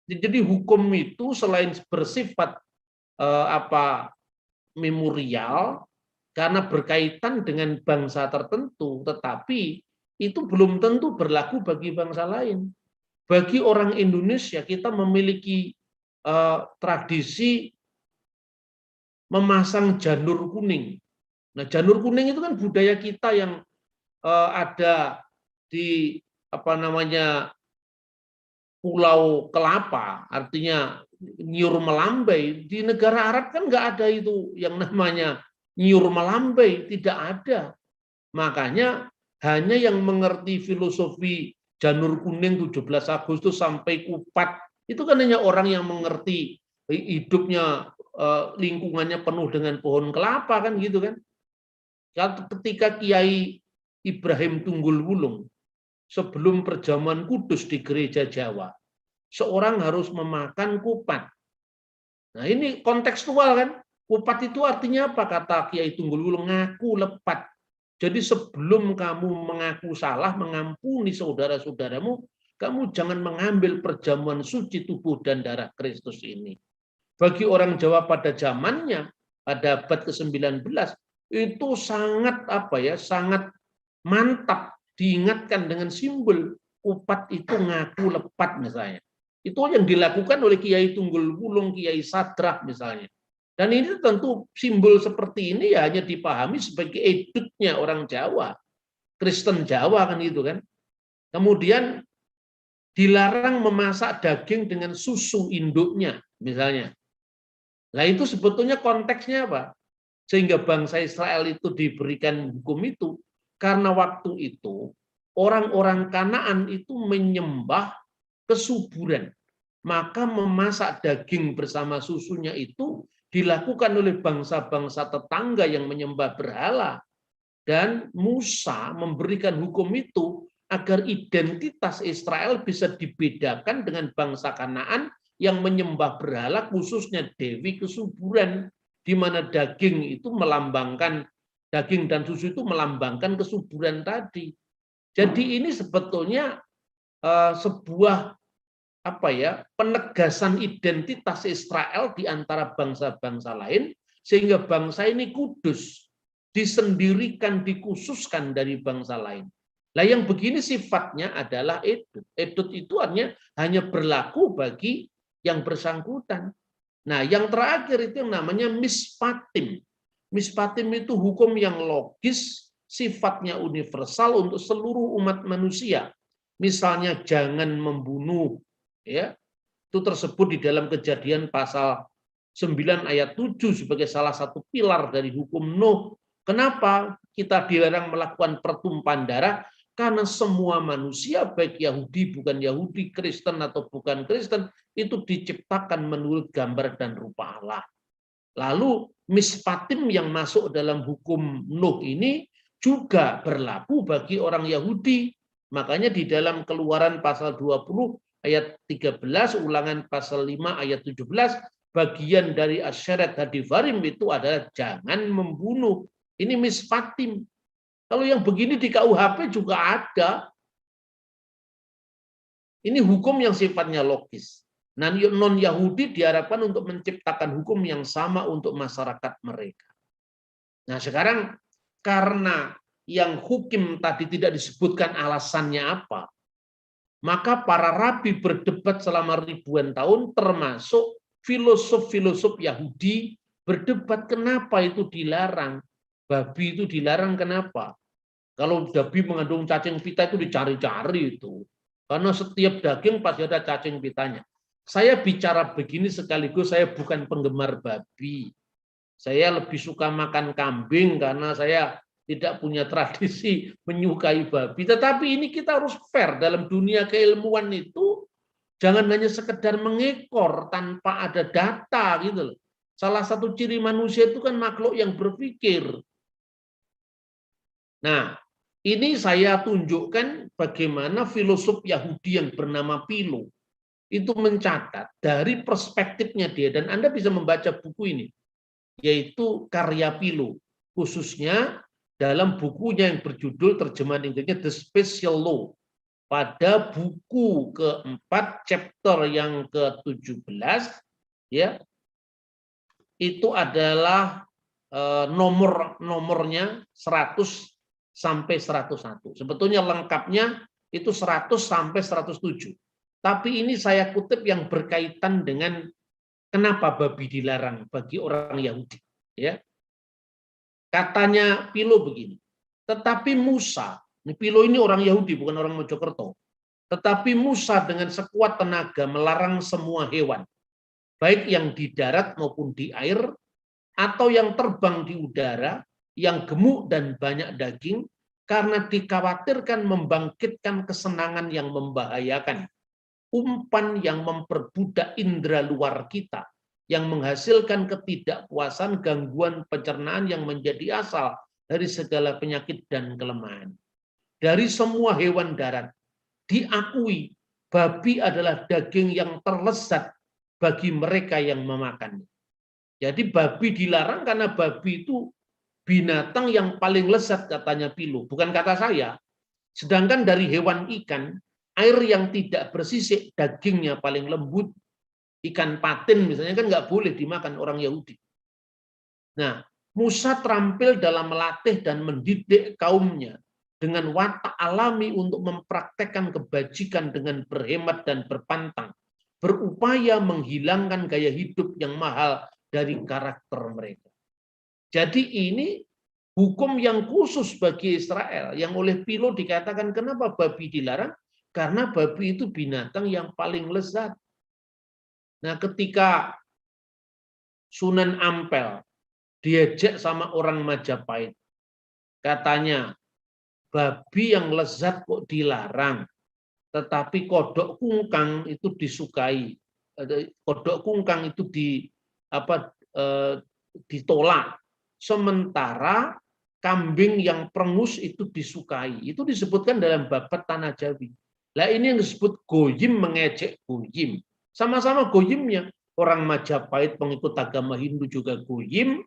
Speaker 1: Jadi hukum itu selain bersifat memorial karena berkaitan dengan bangsa tertentu, tetapi itu belum tentu berlaku bagi bangsa lain. Bagi orang Indonesia, kita memiliki tradisi memasang janur kuning. Nah, janur kuning itu kan budaya kita yang ada di Pulau Kelapa, artinya nyur melambai. Di negara Arab kan nggak ada itu yang namanya nyur melambai, tidak ada. Makanya hanya yang mengerti filosofi janur kuning 17 Agustus sampai Kupat, itu kan hanya orang yang mengerti hidupnya, lingkungannya penuh dengan pohon kelapa kan gitu kan. Ketika Kiai Ibrahim Tunggul Wulung sebelum perjamuan kudus di gereja Jawa, seorang harus memakan kupat. Nah ini kontekstual kan. Kupat itu artinya apa? Kata Kiai Tunggul Wulung, ngaku lepat. Jadi sebelum kamu mengaku salah, mengampuni saudara-saudaramu, kamu jangan mengambil perjamuan suci tubuh dan darah Kristus ini. Bagi orang Jawa pada zamannya, pada abad ke-19, itu sangat sangat mantap diingatkan dengan simbol kupat itu ngaku lepat misalnya. Itu yang dilakukan oleh Kiai Tunggul Wulung, Kiai Sadrah misalnya. Dan ini tentu simbol seperti ini ya hanya dipahami sebagai edutnya orang Jawa, Kristen Jawa kan itu kan. Kemudian dilarang memasak daging dengan susu induknya misalnya. Nah itu sebetulnya konteksnya apa? Sehingga bangsa Israel itu diberikan hukum itu karena waktu itu orang-orang Kanaan itu menyembah kesuburan. Maka memasak daging bersama susunya itu dilakukan oleh bangsa-bangsa tetangga yang menyembah berhala. Dan Musa memberikan hukum itu agar identitas Israel bisa dibedakan dengan bangsa Kanaan yang menyembah berhala, khususnya Dewi Kesuburan, di mana daging dan susu itu melambangkan kesuburan tadi. Jadi ini sebetulnya sebuah penegasan identitas Israel di antara bangsa-bangsa lain, sehingga bangsa ini kudus, disendirikan, dikhususkan dari bangsa lain. Nah yang begini sifatnya adalah edut. Edut itu artinya hanya berlaku bagi yang bersangkutan. Nah yang terakhir itu yang namanya mispatim. Mispatim itu hukum yang logis, sifatnya universal untuk seluruh umat manusia. Misalnya jangan membunuh, ya, itu tersebut di dalam Kejadian pasal 9 ayat 7 sebagai salah satu pilar dari hukum Nuh. Kenapa kita dilarang melakukan pertumpahan darah? Karena semua manusia, baik Yahudi, bukan Yahudi, Kristen atau bukan Kristen, itu diciptakan menurut gambar dan rupa Allah. Lalu mispatim yang masuk dalam hukum Nuh ini juga berlaku bagi orang Yahudi. Makanya di dalam Keluaran pasal 20 ayat 13, Ulangan pasal 5 ayat 17, bagian dari asyeret hadivarim itu adalah jangan membunuh. Ini mispatim. Kalau yang begini di KUHP juga ada. Ini hukum yang sifatnya logis. Nah, non-Yahudi diharapkan untuk menciptakan hukum yang sama untuk masyarakat mereka. Nah, sekarang karena yang hukum tadi tidak disebutkan alasannya apa, maka para rabi berdebat selama ribuan tahun, termasuk filosof-filosof Yahudi berdebat kenapa itu dilarang. Babi itu dilarang kenapa? Kalau babi mengandung cacing pita itu dicari-cari itu. Karena setiap daging pasti ada cacing pitanya. Saya bicara begini sekaligus saya bukan penggemar babi. Saya lebih suka makan kambing karena saya tidak punya tradisi menyukai babi. Tetapi ini kita harus fair dalam dunia keilmuan itu. Jangan hanya sekedar mengekor tanpa ada data gitu loh. Salah satu ciri manusia itu kan makhluk yang berpikir. Nah, ini saya tunjukkan bagaimana filosof Yahudi yang bernama Philo itu mencatat dari perspektifnya dia, dan Anda bisa membaca buku ini, yaitu karya Philo, khususnya dalam bukunya yang berjudul terjemahan Inggrisnya The Special Law. Pada buku keempat, chapter yang ke-17, ya, itu adalah nomornya 100 sampai 101. Sebetulnya lengkapnya itu 100 sampai 107. Tapi ini saya kutip yang berkaitan dengan kenapa babi dilarang bagi orang Yahudi. Ya, katanya Philo begini. Tetapi Musa, Philo ini orang Yahudi bukan orang Mojokerto. Tetapi Musa dengan sekuat tenaga melarang semua hewan, baik yang di darat maupun di air, atau yang terbang di udara, yang gemuk dan banyak daging, karena dikhawatirkan membangkitkan kesenangan yang membahayakan, umpan yang memperbudak indera luar kita, yang menghasilkan ketidakpuasan, gangguan pencernaan yang menjadi asal dari segala penyakit dan kelemahan. Dari semua hewan darat, diakui babi adalah daging yang terlezat bagi mereka yang memakannya. Jadi babi dilarang karena babi itu binatang yang paling lezat, katanya Philo, bukan kata saya. Sedangkan dari hewan ikan, air yang tidak bersisik, dagingnya paling lembut. Ikan patin misalnya kan nggak boleh dimakan orang Yahudi. Nah, Musa terampil dalam melatih dan mendidik kaumnya dengan watak alami untuk mempraktekkan kebajikan dengan berhemat dan berpantang, berupaya menghilangkan gaya hidup yang mahal dari karakter mereka. Jadi ini hukum yang khusus bagi Israel, yang oleh Philo dikatakan kenapa babi dilarang? Karena babi itu binatang yang paling lezat. Nah, ketika Sunan Ampel diajak sama orang Majapahit, katanya, babi yang lezat kok dilarang, tetapi kodok kungkang itu disukai. Kodok kungkang itu ditolak. Sementara kambing yang perengus itu disukai. Itu disebutkan dalam babat Tanah Jawi. Nah, ini yang disebut goyim mengejek goyim. Sama-sama goyimnya. Orang Majapahit pengikut agama Hindu juga goyim.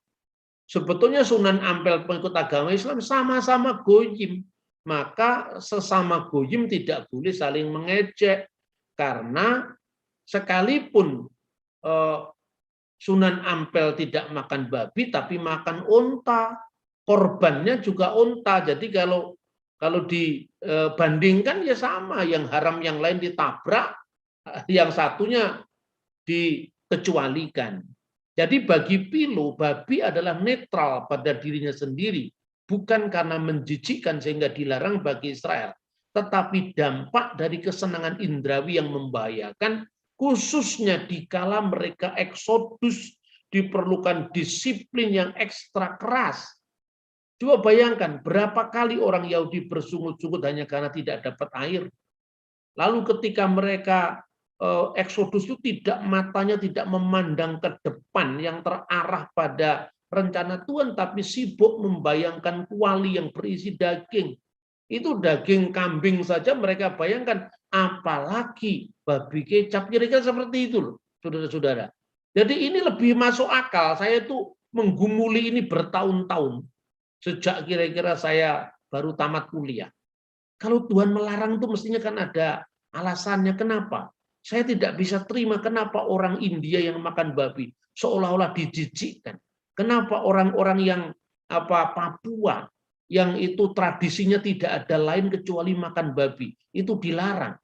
Speaker 1: Sebetulnya Sunan Ampel pengikut agama Islam sama-sama goyim. Maka sesama goyim tidak boleh saling mengejek. Karena sekalipun Sunan Ampel tidak makan babi, tapi makan unta. Korbannya juga unta. Jadi kalau dibandingkan ya sama. Yang haram yang lain ditabrak, yang satunya dikecualikan. Jadi bagi Philo, babi adalah netral pada dirinya sendiri, bukan karena menjijikkan sehingga dilarang bagi Israel, tetapi dampak dari kesenangan indrawi yang membahayakan, khususnya dikala mereka eksodus, diperlukan disiplin yang ekstra keras. Coba bayangkan berapa kali orang Yahudi bersungut-sungut hanya karena tidak dapat air. Lalu ketika mereka eksodus itu matanya tidak memandang ke depan yang terarah pada rencana Tuhan, tapi sibuk membayangkan kuali yang berisi daging. Itu daging kambing saja mereka bayangkan, apalagi babi kecap. Kira-kira seperti itu loh, saudara-saudara. Jadi ini lebih masuk akal. Saya tuh menggumuli ini bertahun-tahun. Sejak kira-kira saya baru tamat kuliah. Kalau Tuhan melarang itu mestinya kan ada alasannya. Kenapa? Saya tidak bisa terima kenapa orang India yang makan babi seolah-olah dijijikkan. Kenapa orang-orang yang Papua yang itu tradisinya tidak ada lain kecuali makan babi itu dilarang.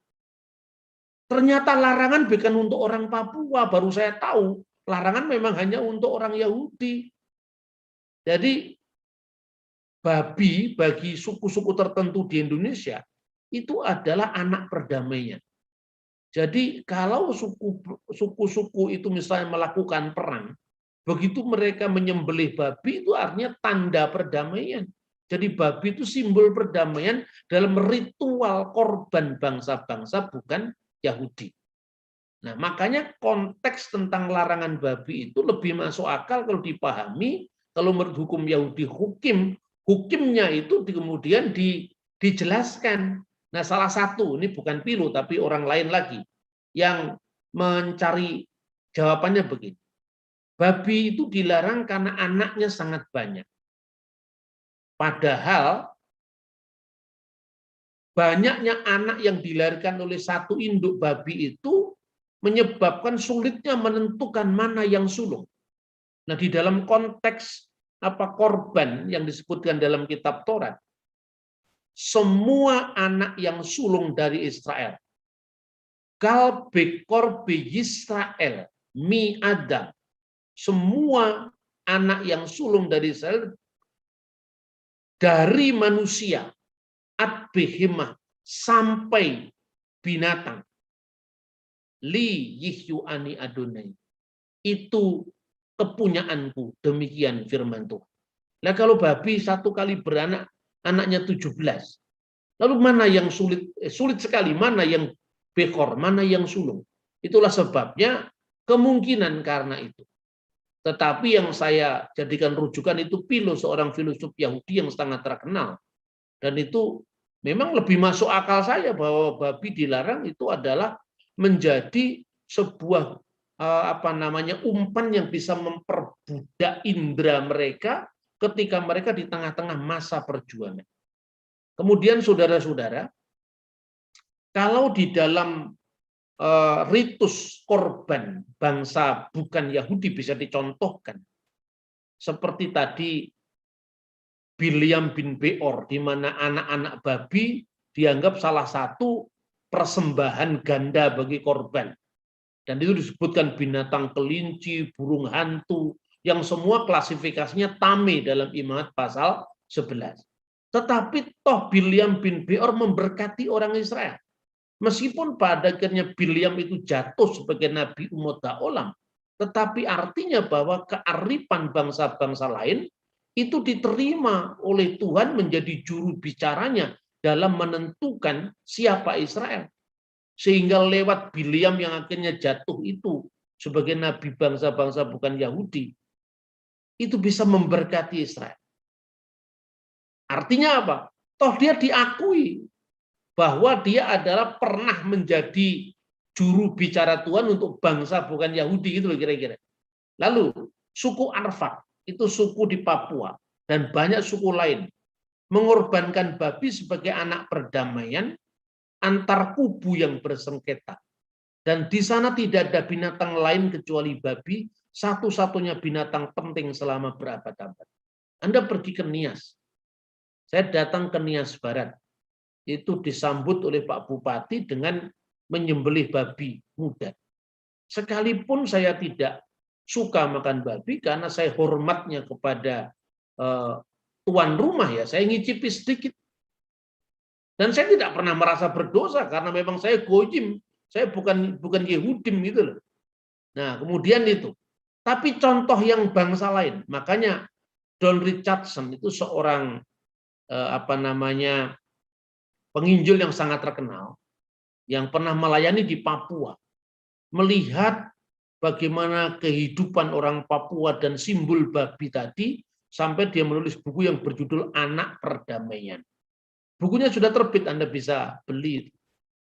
Speaker 1: Ternyata larangan bukan untuk orang Papua, baru saya tahu. Larangan memang hanya untuk orang Yahudi. Jadi babi bagi suku-suku tertentu di Indonesia itu adalah anak perdamaian. Jadi kalau suku-suku itu misalnya melakukan perang, begitu mereka menyembelih babi itu artinya tanda perdamaian. Jadi babi itu simbol perdamaian dalam ritual korban bangsa-bangsa bukan Yahudi. Nah, makanya konteks tentang larangan babi itu lebih masuk akal kalau dipahami, kalau menurut hukum Yahudi hukim, Hukumnya itu kemudian dijelaskan. Nah, salah satu, ini bukan Pilu, tapi orang lain lagi, yang mencari jawabannya begini. Babi itu dilarang karena anaknya sangat banyak. Padahal banyaknya anak yang dilahirkan oleh satu induk babi itu menyebabkan sulitnya menentukan mana yang sulung. Nah, di dalam konteks korban yang disebutkan dalam kitab Taurat, semua anak yang sulung dari Israel, kal bekor be Yisrael, mi Adam, semua anak yang sulung dari Israel dari manusia, ad behemah, sampai binatang, li yihyuani Adonai, itu kepunyaanku, demikian firman Tuhan. Nah, kalau babi satu kali beranak, anaknya 17. Lalu mana yang sulit sekali, mana yang bekor, mana yang sulung. Itulah sebabnya kemungkinan karena itu. Tetapi yang saya jadikan rujukan itu Philo, seorang filosof Yahudi yang sangat terkenal. Dan itu memang lebih masuk akal saya bahwa babi dilarang itu adalah menjadi sebuah umpan yang bisa memperbudak indera mereka ketika mereka di tengah-tengah masa perjuangan. Kemudian saudara-saudara, kalau di dalam ritus korban bangsa bukan Yahudi bisa dicontohkan, seperti tadi Bilyam bin Beor, di mana anak-anak babi dianggap salah satu persembahan ganda bagi korban. Dan itu disebutkan binatang kelinci, burung hantu, yang semua klasifikasinya tame dalam Imamat pasal 11. Tetapi toh Bilyam bin Beor memberkati orang Israel. Meskipun pada akhirnya Bilyam itu jatuh sebagai nabi umat olam, tetapi artinya bahwa kearifan bangsa-bangsa lain itu diterima oleh Tuhan menjadi juru bicaranya dalam menentukan siapa Israel. Sehingga lewat Bilyam yang akhirnya jatuh itu sebagai nabi bangsa-bangsa bukan Yahudi, itu bisa memberkati Israel. Artinya apa? Toh dia diakui bahwa dia adalah pernah menjadi juru bicara Tuhan untuk bangsa bukan Yahudi, gitu loh kira-kira. Lalu suku Arfak, itu suku di Papua, dan banyak suku lain mengorbankan babi sebagai anak perdamaian antar kubu yang bersengketa. Dan di sana tidak ada binatang lain kecuali babi, satu-satunya binatang penting selama berabad-abad. Anda pergi ke Nias. Saya datang ke Nias Barat. Itu disambut oleh Pak Bupati dengan menyembelih babi muda. Sekalipun saya tidak suka makan babi karena saya hormatnya kepada tuan rumah, ya saya ngicipi sedikit. Dan saya tidak pernah merasa berdosa karena memang saya goyim, saya bukan Yehudim gitu loh. Nah, kemudian itu. Tapi contoh yang bangsa lain, makanya Don Richardson itu seorang penginjil yang sangat terkenal, yang pernah melayani di Papua, melihat bagaimana kehidupan orang Papua dan simbol babi tadi, sampai dia menulis buku yang berjudul Anak Perdamaian. Bukunya sudah terbit, Anda bisa beli.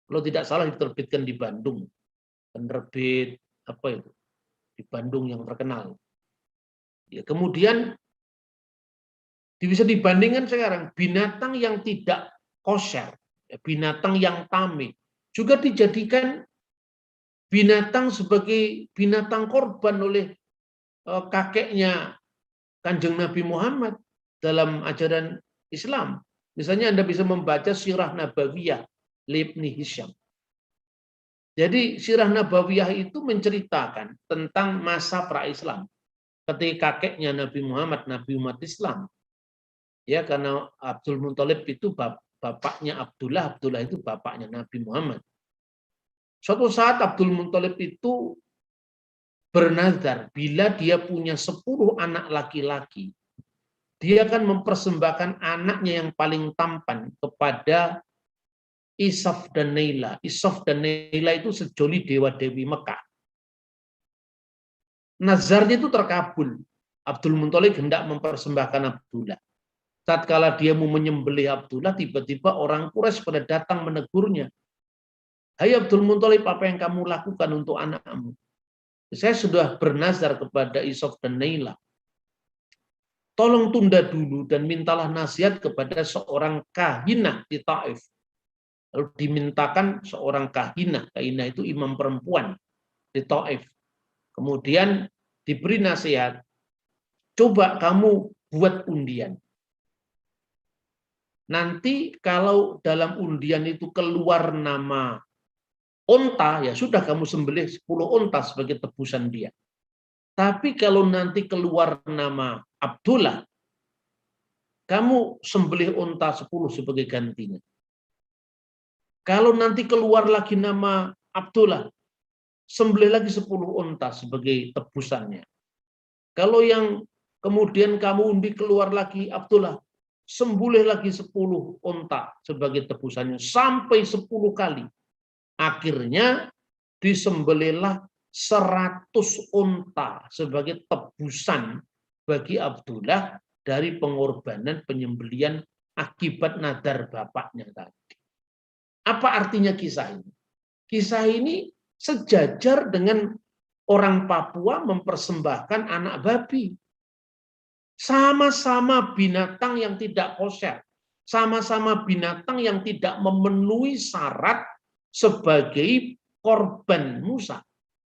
Speaker 1: Kalau tidak salah diterbitkan di Bandung. Penerbit di Bandung yang terkenal. Ya, kemudian bisa dibandingkan sekarang binatang yang tidak kosher, binatang yang tame, juga dijadikan binatang sebagai binatang korban oleh kakeknya Kanjeng Nabi Muhammad dalam ajaran Islam. Misalnya Anda bisa membaca Sirah Nabawiyah Ibnu Hisham. Jadi Sirah Nabawiyah itu menceritakan tentang masa pra-Islam. Ketika kakeknya Nabi Muhammad, Nabi umat Islam. Ya, karena Abdul Muthalib itu bapaknya Abdullah, Abdullah itu bapaknya Nabi Muhammad. Suatu saat Abdul Muthalib itu bernazar bila dia punya 10 anak laki-laki, dia akan mempersembahkan anaknya yang paling tampan kepada Isaf dan Naila. Isaf dan Naila itu sejoli dewa-dewi Mekah. Nazarnya itu terkabul. Abdul Muthalib hendak mempersembahkan Abdullah. Tatkala dia mau menyembelih Abdullah, tiba-tiba orang Quraisy pada datang menegurnya. Hai Abdul Muthalib, apa yang kamu lakukan untuk anakmu? Saya sudah bernazar kepada Ishaq dan Nailah. Tolong tunda dulu dan mintalah nasihat kepada seorang kahinah di Taif. Lalu dimintakan seorang kahinah. Kahinah itu imam perempuan di Taif. Kemudian diberi nasihat. Coba kamu buat undian. Nanti kalau dalam undian itu keluar nama onta, ya sudah kamu sembelih 10 onta sebagai tebusan dia. Tapi kalau nanti keluar nama Abdullah, kamu sembelih onta 10 sebagai gantinya. Kalau nanti keluar lagi nama Abdullah, sembelih lagi 10 onta sebagai tebusannya. Kalau yang kemudian kamu undi keluar lagi Abdullah, sembelih lagi 10 onta sebagai tebusannya. Sampai 10 kali. Akhirnya disembelihlah 100 onta sebagai tebusan bagi Abdullah dari pengorbanan penyembelihan akibat nadar bapaknya tadi. Apa artinya kisah ini? Kisah ini sejajar dengan orang Papua mempersembahkan anak babi. Sama-sama binatang yang tidak kosher. Sama-sama binatang yang tidak memenuhi syarat sebagai korban Musa.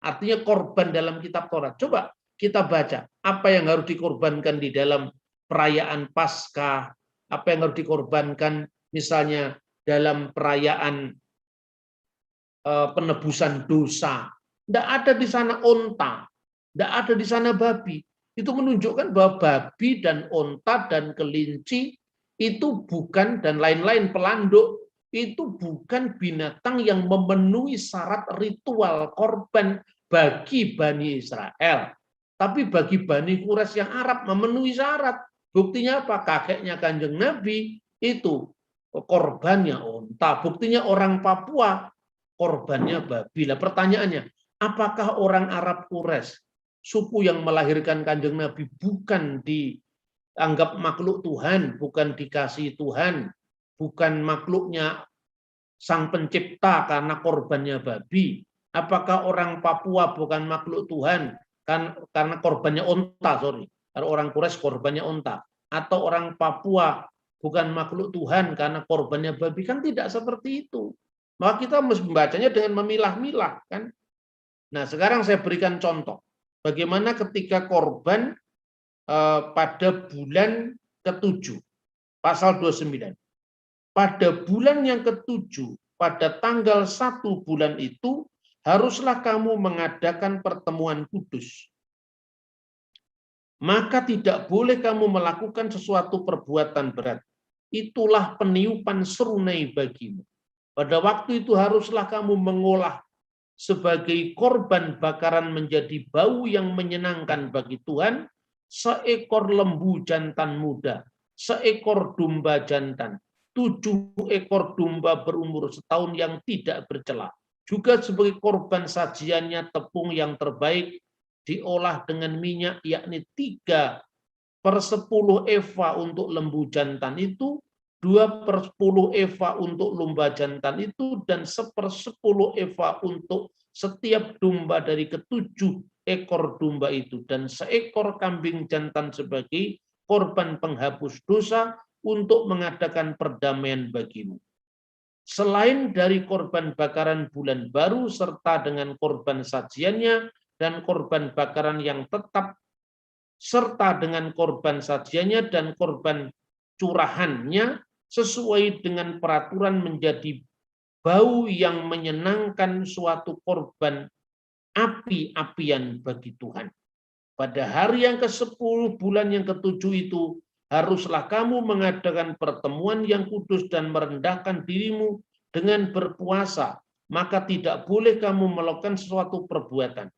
Speaker 1: Artinya korban dalam kitab Taurat. Coba kita baca apa yang harus dikorbankan di dalam perayaan Paskah, apa yang harus dikorbankan misalnya dalam perayaan penebusan dosa. Tidak ada di sana onta, tidak ada di sana babi. Itu menunjukkan bahwa babi dan onta dan kelinci itu bukan, dan lain-lain pelanduk, itu bukan binatang yang memenuhi syarat ritual korban bagi Bani Israel. Tapi bagi Bani Quraisy yang Arab memenuhi syarat. Buktinya apa? Kakeknya Kanjeng Nabi itu korbannya onta. Buktinya orang Papua korbannya babi. Lah pertanyaannya, apakah orang Arab Quraisy, suku yang melahirkan Kanjeng Nabi, bukan dianggap makhluk Tuhan, bukan dikasih Tuhan, bukan makhluknya Sang Pencipta karena korbannya babi? Apakah orang Papua bukan makhluk Tuhan karena korbannya onta, Kalau orang Quraisy korbannya onta. Atau orang Papua bukan makhluk Tuhan karena korbannya babi? Kan tidak seperti itu. Maka kita mesti membacanya dengan memilah-milah, kan? Nah, sekarang saya berikan contoh. Bagaimana ketika korban pada bulan ke-7, pasal 29. Pada bulan yang ke-7, pada tanggal 1 bulan itu, haruslah kamu mengadakan pertemuan kudus. Maka tidak boleh kamu melakukan sesuatu perbuatan berat. Itulah peniupan serunai bagimu. Pada waktu itu haruslah kamu mengolah sebagai korban bakaran menjadi bau yang menyenangkan bagi Tuhan, seekor lembu jantan muda, seekor domba jantan, 7 ekor domba berumur setahun yang tidak bercela. Juga sebagai korban sajiannya tepung yang terbaik, diolah dengan minyak, yakni 3/10 eva untuk lembu jantan itu, 2/10 eva untuk domba jantan itu, dan 1/10 eva untuk setiap domba dari ke-7 ekor domba itu, dan seekor kambing jantan sebagai korban penghapus dosa untuk mengadakan perdamaian bagimu. Selain dari korban bakaran bulan baru serta dengan korban sajiannya dan korban bakaran yang tetap serta dengan korban sajiannya dan korban curahannya sesuai dengan peraturan menjadi bau yang menyenangkan suatu korban api-apian bagi Tuhan. Pada hari yang ke-10 bulan yang ke-7 itu haruslah kamu mengadakan pertemuan yang kudus dan merendahkan dirimu dengan berpuasa, maka tidak boleh kamu melakukan sesuatu perbuatan.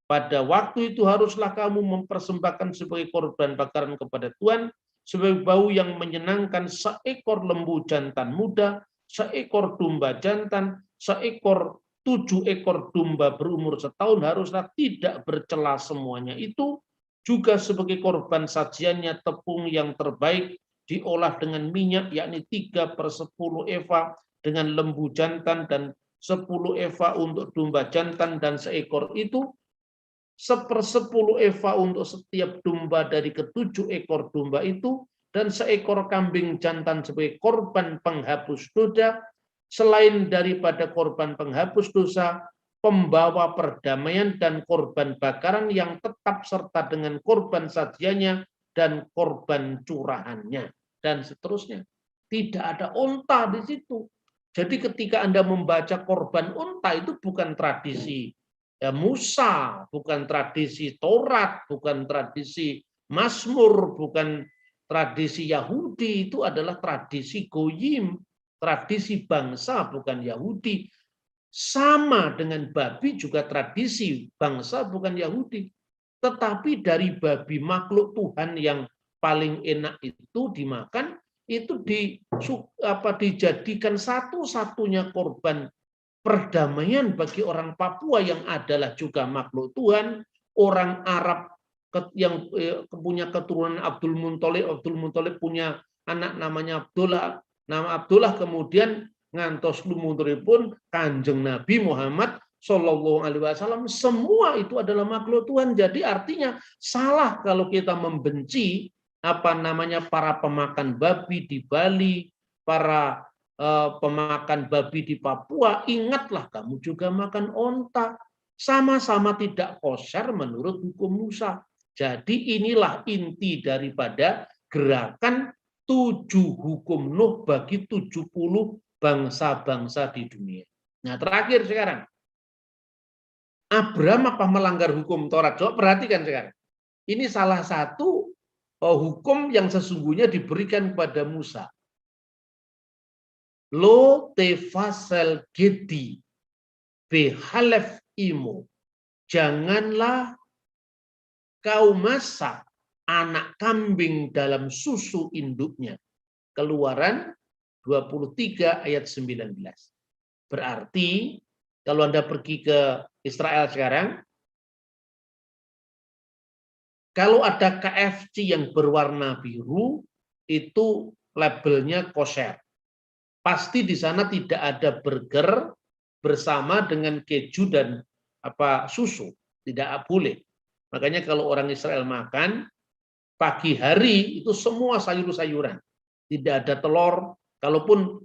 Speaker 1: Pada waktu itu haruslah kamu mempersembahkan sebagai korban bakaran kepada Tuhan sebagai bau yang menyenangkan seekor lembu jantan muda, seekor domba jantan, 7 ekor domba berumur setahun, haruslah tidak bercela semuanya itu, juga sebagai korban sajiannya tepung yang terbaik, diolah dengan minyak, yakni 3/10 eva dengan lembu jantan dan 10 eva untuk domba jantan dan seekor itu, 1/10 eva untuk setiap domba dari ketujuh ekor domba itu, dan seekor kambing jantan sebagai korban penghapus dosa, selain daripada korban penghapus dosa, pembawa perdamaian dan korban bakaran yang tetap serta dengan korban sajiannya dan korban curahannya, dan seterusnya. Tidak ada unta di situ. Jadi ketika Anda membaca korban unta itu bukan tradisi Musa, bukan tradisi Taurat, bukan tradisi Mazmur, bukan tradisi Yahudi, itu adalah tradisi Goyim, tradisi bangsa bukan Yahudi. Sama dengan babi juga tradisi bangsa bukan Yahudi. Tetapi dari babi makhluk Tuhan yang paling enak itu dimakan, itu dijadikan satu-satunya korban perdamaian bagi orang Papua yang adalah juga makhluk Tuhan, orang Arab yang punya keturunan Abdul Muthalib punya anak namanya Abdullah, nama Abdullah kemudian ngantos lumuripun Kanjeng Nabi Muhammad Shallallahu Alaihi Wasallam, semua itu adalah makhluk Tuhan. Jadi artinya salah kalau kita membenci para pemakan babi di Bali, para pemakan babi di Papua. Ingatlah kamu juga makan onta, sama-sama tidak kosher menurut hukum Musa. Jadi inilah inti daripada gerakan 7 hukum Nuh bagi 70 bangsa-bangsa di dunia. Nah, terakhir sekarang, Abraham apa melanggar hukum Taurat? Coba perhatikan sekarang. Ini salah satu hukum yang sesungguhnya diberikan kepada Musa. Lo tefasel gedi behalef imo. Janganlah kau masak anak kambing dalam susu induknya. Keluaran 23 ayat 19. Berarti kalau Anda pergi ke Israel sekarang, kalau ada KFC yang berwarna biru, itu labelnya kosher. Pasti di sana tidak ada burger bersama dengan keju dan susu, tidak boleh. Makanya kalau orang Israel makan pagi hari itu semua sayur-sayuran, tidak ada telur, kalaupun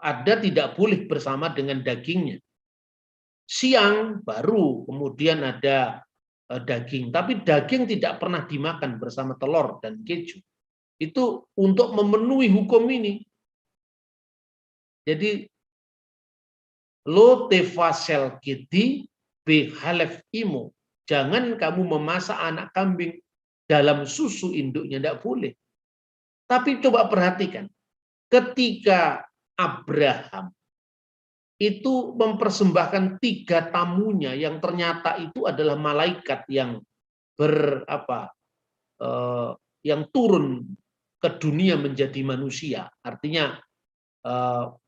Speaker 1: ada tidak boleh bersama dengan dagingnya. Siang baru kemudian ada daging, tapi daging tidak pernah dimakan bersama telur dan keju. Itu untuk memenuhi hukum ini. Jadi lo tefasel kiti behalef imo. Jangan kamu memasak anak kambing dalam susu induknya, tidak boleh. Tapi coba perhatikan, ketika Abraham itu mempersembahkan 3 tamunya yang ternyata itu adalah malaikat yang yang turun ke dunia menjadi manusia. Artinya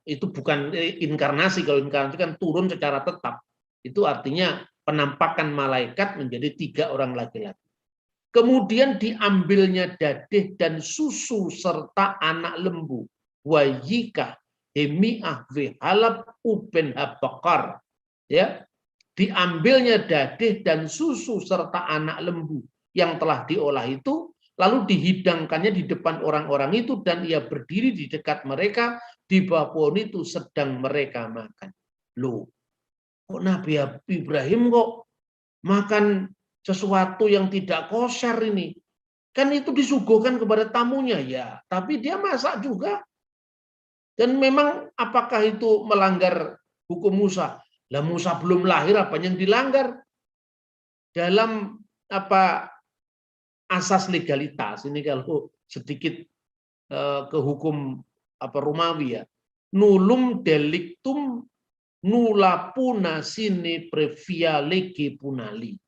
Speaker 1: itu bukan inkarnasi. Kalau inkarnasi kan turun secara tetap. Itu artinya penampakan malaikat menjadi 3 orang laki-laki. Kemudian diambilnya dadih dan susu serta anak lembu. Wayika hemi'ah vehalab uben habakar. Ya, diambilnya dadih dan susu serta anak lembu yang telah diolah itu, lalu dihidangkannya di depan orang-orang itu, dan ia berdiri di dekat mereka. Di bawah pohon itu sedang mereka makan. Loh, kok Nabi Ibrahim kok makan sesuatu yang tidak kosher ini? Kan itu disuguhkan kepada tamunya, ya. Tapi dia masak juga. Dan memang apakah itu melanggar hukum Musa? Lah Musa belum lahir, apa yang dilanggar? Dalam asas legalitas ini, kalau sedikit ke hukum Romawi, ya, nulum delictum nulla puna sine previa lege punali.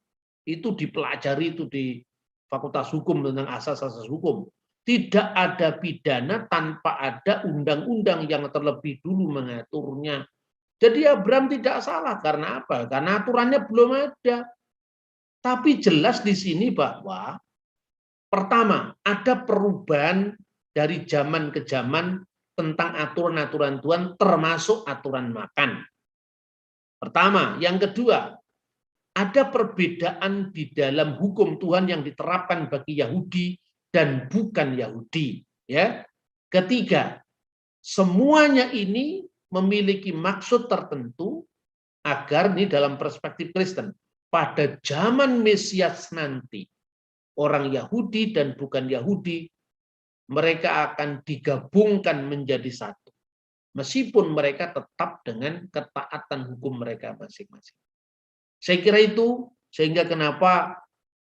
Speaker 1: Itu dipelajari itu di Fakultas Hukum tentang asas-asas hukum. Tidak ada pidana tanpa ada undang-undang yang terlebih dulu mengaturnya. Jadi Abraham tidak salah. Karena apa? Karena aturannya belum ada. Tapi jelas di sini bahwa pertama, ada perubahan dari zaman ke zaman tentang aturan-aturan Tuhan, termasuk aturan makan. Pertama, yang kedua, ada perbedaan di dalam hukum Tuhan yang diterapkan bagi Yahudi dan bukan Yahudi. Ya, ketiga, semuanya ini memiliki maksud tertentu agar ini dalam perspektif Kristen pada zaman Mesias nanti orang Yahudi dan bukan Yahudi mereka akan digabungkan menjadi satu meskipun mereka tetap dengan ketaatan hukum mereka masing-masing. Saya kira itu sehingga kenapa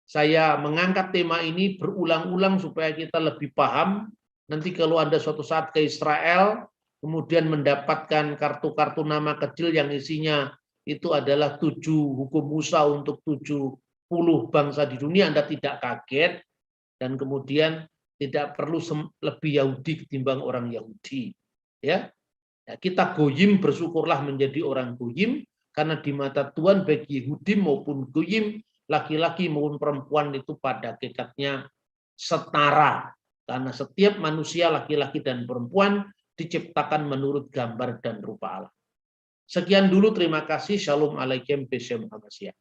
Speaker 1: saya mengangkat tema ini berulang-ulang supaya kita lebih paham. Nanti kalau Anda suatu saat ke Israel, kemudian mendapatkan kartu-kartu nama kecil yang isinya itu adalah 7 hukum Musa untuk 70 bangsa di dunia, Anda tidak kaget dan kemudian tidak perlu lebih Yahudi ketimbang orang Yahudi. Ya, kita goyim bersyukurlah menjadi orang goyim karena di mata Tuhan baik Yahudi maupun goyim laki-laki maupun perempuan itu pada hakikatnya setara. Karena setiap manusia laki-laki dan perempuan diciptakan menurut gambar dan rupa Allah. Sekian dulu, terima kasih. Shalom alaikum Beshem Hamasya.